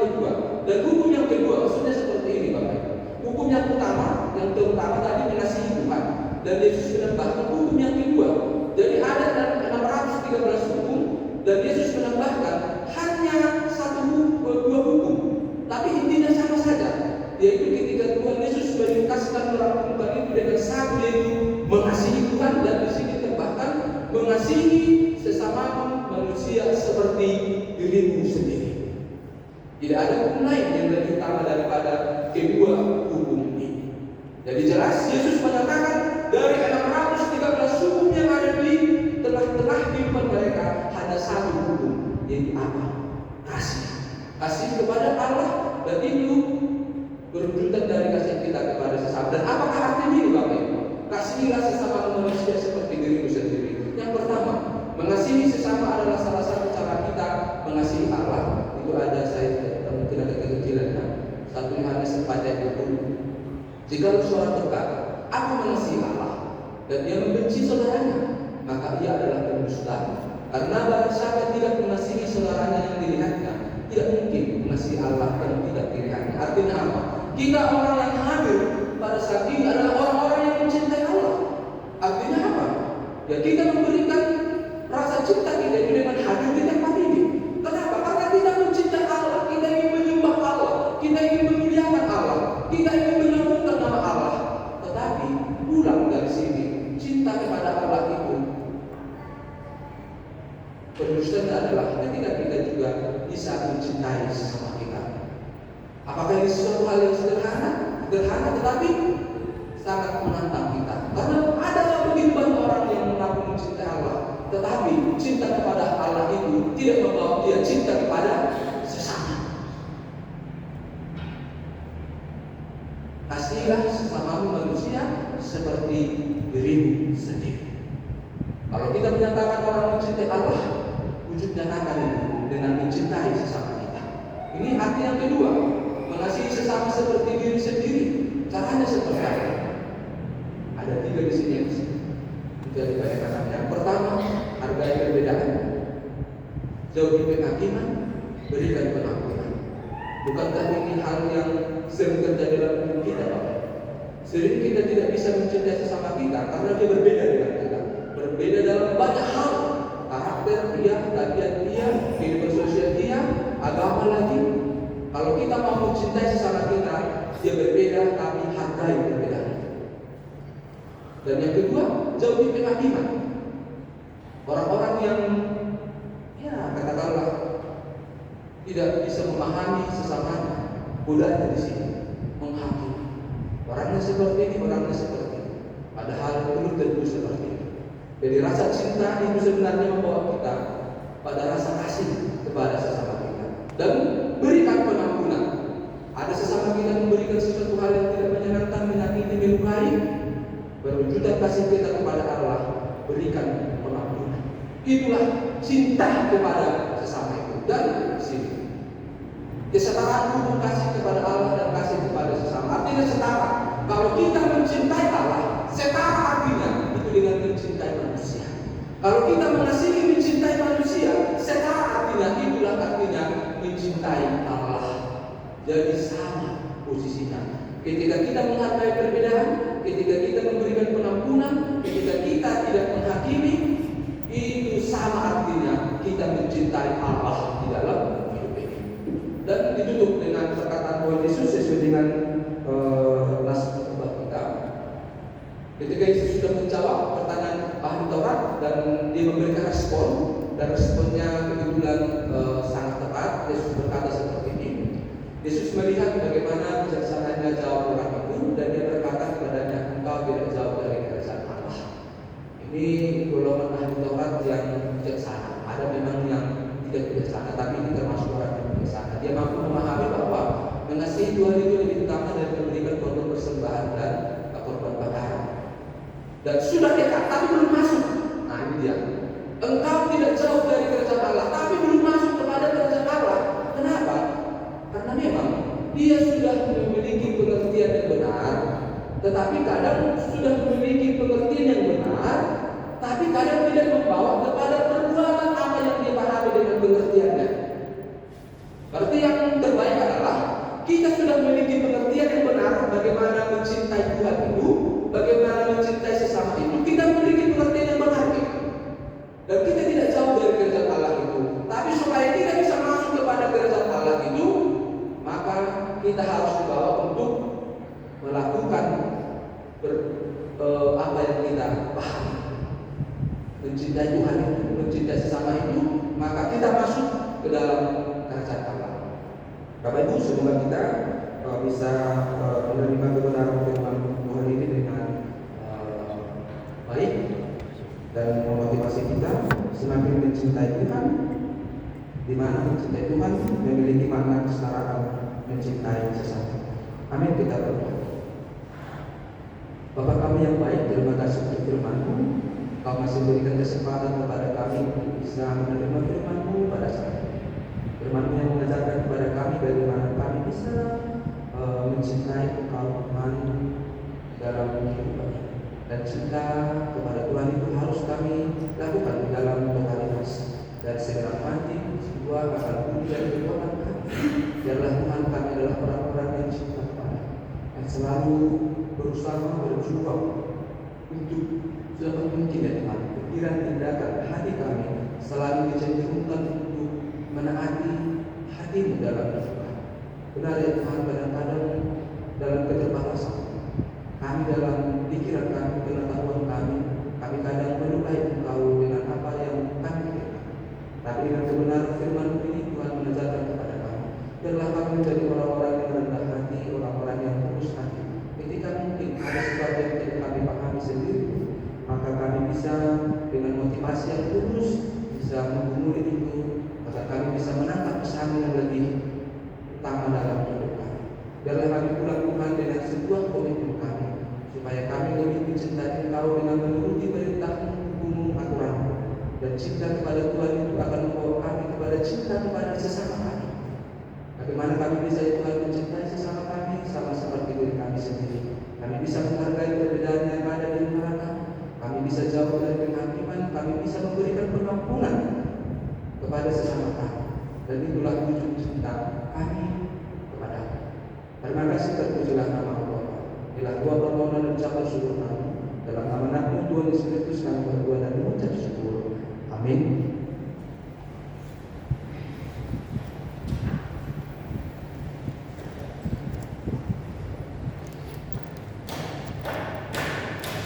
kedua, dan hukum yang kedua maksudnya seperti ini Bapak. Hukum yang utama, yang terutama tadi mengasihi Tuhan. Dan Yesus menambahkan hukum yang kedua. Jadi ada 613 hukum dan Yesus menambahkan hanya dua hukum. Tapi intinya sama saja, yaitu ketika Tuhan Yesus meringkaskan merampungkan itu dengan satu, yaitu mengasihi Tuhan, dan di sini tambahkan mengasihi sesama manusia seperti dirimu sendiri. Tidak ada hukum lain yang lebih utama daripada kedua hukum ini. Jadi jelas Yesus menyatakan dari 613 hukum yang ada di tengah-tengah kehidupan mereka hanya satu hukum, yaitu apa? Kasih. Kasih kepada Allah, dan itu berwujudan dari kasih kita kepada sesama. Dan apakah artinya ini Bapak Ibu? Kasihilah sesama manusia seperti dirimu sendiri. Yang pertama, mengasihi sesama adalah salah satu cara kita mengasihi Allah. Itu ada saya mungkin ada kekecilannya. 1 Yohanes 4 ayat 20. Jika seorang berkata, aku mengasihi Allah, dan dia membenci saudaranya, maka ia adalah pendusta. Karena barang siapa tidak mengasihi saudaranya yang dilihatnya, tidak mungkin mengasihi Allah yang tidak dilihatnya. Artinya apa? Kita orang yang hadir pada saat ini adalah orang-orang yang mencintai Allah. Artinya apa? Ya kita memberikan rasa cinta kita itu dengan hadir di tempat ini. Kenapa? Karena kita mencintai Allah, kita ingin menyembah Allah, kita ingin memuliakan Allah, kita ingin menyebutkan nama Allah. Tetapi pulang dari sini Penerusan adalah ketika kita juga bisa mencintai sesama kita. Apakah ini sesuatu hal yang sederhana? Sederhana tetapi sangat menantang kita. Karena ada begitu banyak orang yang mengaku mencintai Allah, tetapi cinta kepada Allah itu tidak membawa dia cinta kepada sesama. Kasihilah sesamamu manusia seperti dirimu sendiri. Kalau kita menyatakan orang mencintai Allah, wujud nyatakan dengan mencintai sesama kita. Ini arti yang kedua, mengasihi sesama seperti diri sendiri. Caranya seperti apa? Ada 3 di sini yang menjadi bayangan. Yang pertama, hargai perbedaan, jauhi penghakiman, berikan pengampunan. Bukankah ini hal yang sering terjadi dalam hidup kita, Pak? Sering kita tidak bisa mencintai sesama kita karena dia berbeda dengan kita. Berbeda dalam banyak hal, karakter dia, tabiat dia, kehidupan sosial dia, agama lagi. Kalau kita mau mencintai sesama kita, dia berbeda, tapi hargai perbedaan. Dan yang kedua, jauhi penghakiman. Orang-orang yang katakanlah tidak bisa memahami sesamanya, budaya di sini menghakimi. Orangnya seperti ini, orangnya seperti ini. Padahal belum tentu seperti ini. Jadi rasa cinta itu sebenarnya membawa kita pada rasa kasih kepada sesama kita dan berikan pengampunan. Ada sesama kita memberikan sesuatu hal yang tidak menyenangkan, menyakiti, melukai, berwujudan kasih kita kepada Allah, berikan pengampunan. Itulah cinta kepada sesama itu. Dan sini kesetaraan hubung kasih kepada Allah dan kasih kepada sesama. Artinya setara. Kalau kita mencintai Allah, setara artinya itu dengan mencintai manusia. Kalau kita mengasihi mencintai manusia, setara artinya itulah artinya mencintai Allah. Jadi sama posisinya. Ketika kita menghargai perbedaan, ketika kita memberikan pengampunan, ketika kita tidak menghakimi, itu sama artinya kita mencintai Allah di dalam hidup ini. Dan ditutup dengan perkataan Tuhan Yesus sesuai dengan nas khotbah kita. Ketika Yesus sudah menjawab pertanyaan ahli Taurat dan dia memberikan respon, dan responnya kebetulan sangat tepat. Yesus berkata seperti ini. Yesus melihat bagaimana bijaksananya jawab orang itu, dan dia berkata kepadanya, engkau tidak jauh dari kerajaan Allah. Ini golongan ahli Taurat yang bijaksana. Ada memang yang tidak bijaksana, tapi ini termasuk orang yang bijaksana. Dia mampu memahami bahwa mengasihi Tuhan itu lebih utama dari memberikan korban persembahan dan korban bakaran. Dan sudah dekat, tapi belum masuk. Nah ini dia. Engkau tidak jauh dari kerajaan Allah, tapi belum masuk kepada kerajaan Allah. Kenapa? Karena memang dia sudah memiliki pengertian yang benar, tetapi kadang sudah memiliki pengertian yang benar, tapi kadang tidak membawa kepada perbuatan apa yang dia pahami dengan pengertiannya. Berarti yang terbaik adalah kita sudah memiliki pengertian yang benar bagaimana mencintai Tuhan itu, bagaimana mencintai sesama itu. Kita memiliki pengertian yang benar itu. Dan kita tidak jauh dari kerajaan Allah itu. Tapi supaya kita bisa masuk kepada kerajaan Allah itu, maka kita harus dibawa untuk melakukan apa yang kita pahami. Mencintai Tuhan itu, mencintai sesama itu, maka kita masuk ke dalam kerajaan Allah. Bapak Ibu, semoga kita bisa menerima kebenaran firman Tuhan ini dengan baik dan memotivasi kita semakin mencintai Tuhan, di mana mencintai Tuhan memiliki makna kesetaraan mencintai sesama. Amin. Kita berdoa. Bapa kami yang baik, terima kasih untuk firman-Mu. Kau masih berikan kesempatan kepada kami untuk bisa menerima firman-Mu pada saat ini. Firman-Mu yang mengajarkan kepada kami bagaimana kami bisa mencintai Engkau Tuhan dalam kehidupan ini. Dan cinta kepada Tuhan itu harus kami lakukan di dalam totalitas. Dan segera mati, jiwa, akal budi dan kekuatan kami. Biarlah Tuhan kami adalah orang-orang yang cinta kepada, yang selalu berusaha berjuang untuk selalu mungkin ya Tuhan, pikiran, tindakan, hati kami selalu dicenderungkan untuk menaati hati-Mu dalam hidup kami. Benar ya Tuhan, kadang-kadang dalam keterbatasan kami, dalam pikiran kami, pengetahuan kami kadang melukai Engkau dengan apa yang kami pikirkan. cinta kepada Tuhan itu akan membawa kami kepada cinta kepada sesama kami. Bagaimana kami bisa ya Tuhan mencintai sesama kami sama seperti diri kami sendiri. Kami bisa menghargai perbedaan yang ada di antara kami. Kami bisa jauh dari penghakiman. Kami bisa memberikan pengampunan kepada sesama kami. Dan itulah wujud cinta kami kepada kami. Terima kasih, terpujilah nama Allah. Bila dua permohonan ucapan syukur kami dalam nama Anakmu Tuhan Yesus Kristus kami berdoa dan mengucap syukur. Amin.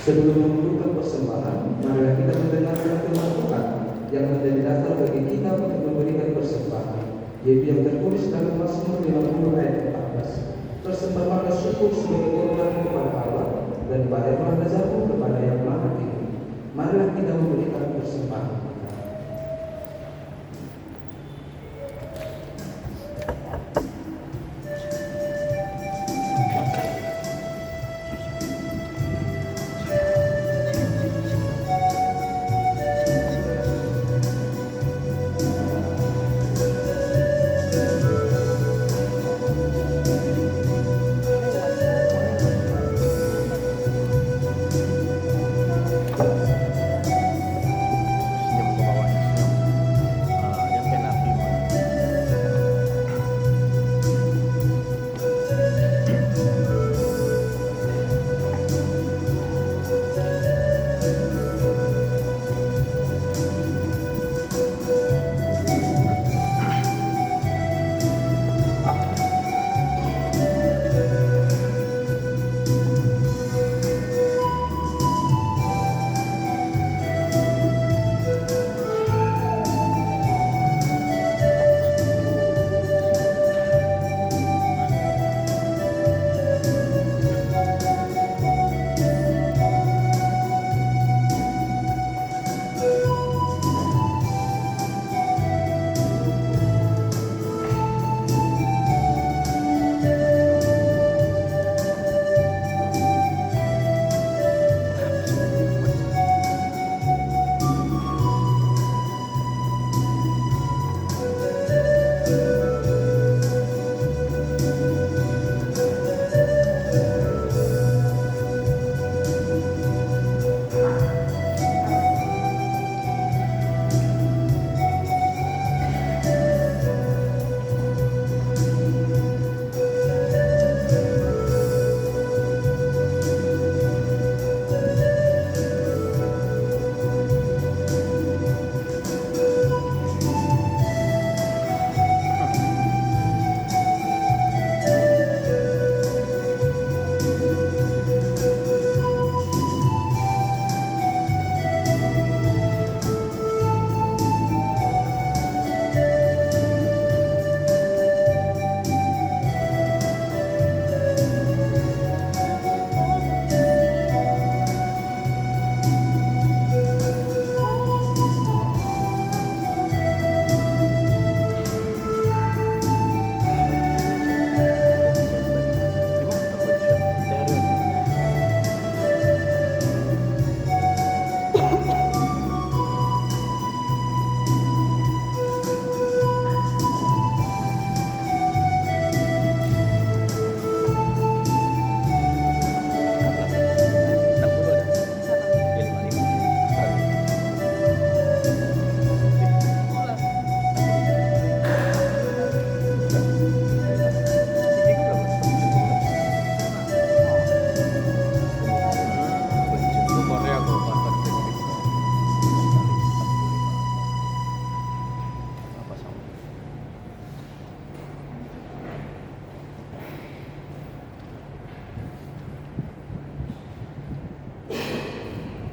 Sebelum menundukkan persembahan, marilah kita mendengarkan firman Tuhan yang menjadi dasar bagi kita untuk memberikan persembahan, yaitu yang tertulis dalam Mazmur 50 ayat 14. Persembahkanlah syukur sebagai korban kepada Allah dan bayarlah nazarmu kepada Yang Maha Tinggi. Marilah kita memberikan persembahan.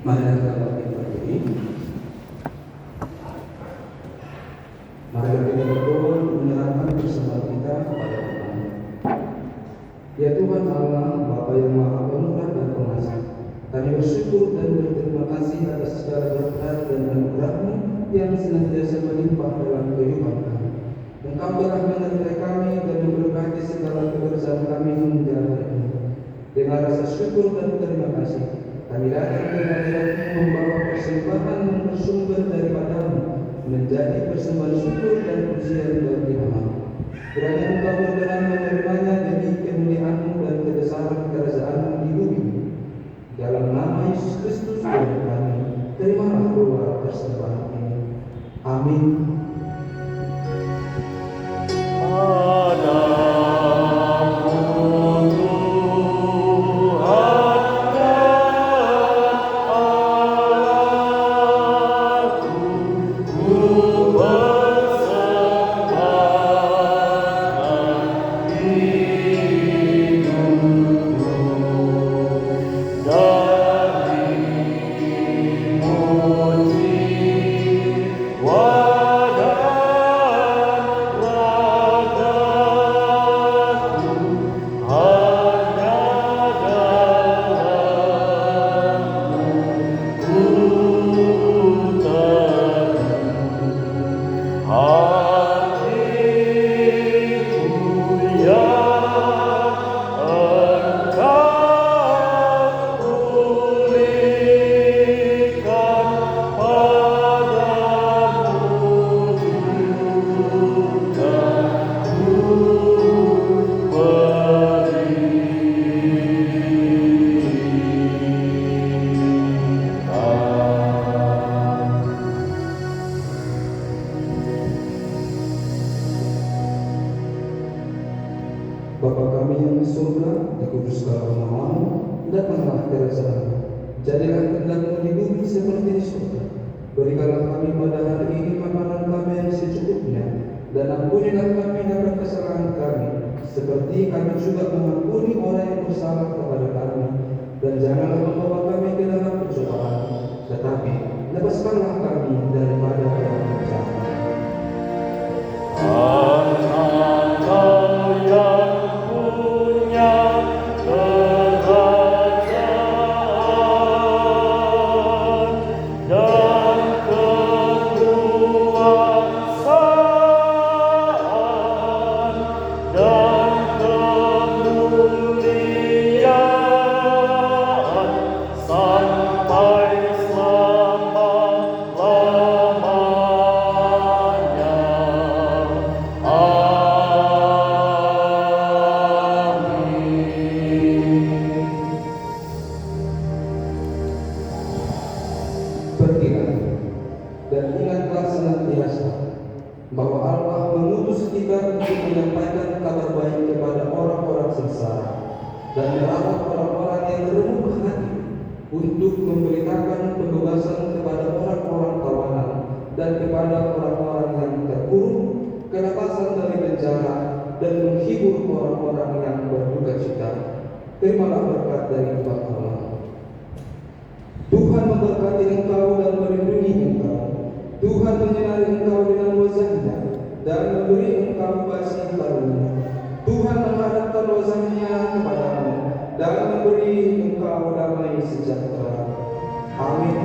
Marilah kita berdiri. Marilah kita berdoa untuk menyerahkan persembahan kita kepada Tuhan. Ya Tuhan Allah, Bapa yang Maha Pemurah dan Pengasih, kami bersyukur dan berterima kasih atas segala berkat dan anugerah-Mu yang senantiasa melimpah dalam kehidupan kami. Engkau telah menyertai kami dan memberkati segala pekerjaan kami hingga hari ini. Dengan rasa syukur dan terima kasih, kami datang ke hadirat-Mu membawa persembahan yang bersumber daripada-Mu, dan pujian bagi nama. Kiranya Engkau berkenan menerimanya demi kemuliaan-Mu dan kebesaran kerajaan-Mu di bumi. Dalam nama Yesus Kristus Tuhan kami, terimalah doa persembahan ini. Amin. Bapa kami yang di surga, dikuduskanlah nama-Mu, datanglah kerajaan-Mu. Jadilah kehendak-Mu di bumi seperti di surga. Berikanlah kami pada hari ini makanan kami yang secukupnya, dan ampunilah kami akan kesalahan kami, seperti kami juga mengampuni orang yang bersalah kepada kami. Dan janganlah membawa kami ke dalam pencobaan, tetapi lepaskanlah kami daripada yang jahat. Pergilah dan ingatlah senantiasa bahwa Allah mengutus kita untuk menyampaikan kabar baik kepada orang-orang sengsara dan merawat orang-orang yang remuk hati, untuk memberitakan pembebasan kepada orang-orang tawanan dan kepada orang-orang yang terkurung, kelepasan dari penjara, dan menghibur orang-orang yang berduka cita. Terimalah berkat dari Tuhan Allah. Tuhan memberkati engkau dan melindungi engkau. Tuhan menyinari engkau dengan wajah-Nya dan memberi engkau kasih karunia. Tuhan menghadapkan wajah-Nya kepadamu dan memberi engkau damai sejahtera. Amin.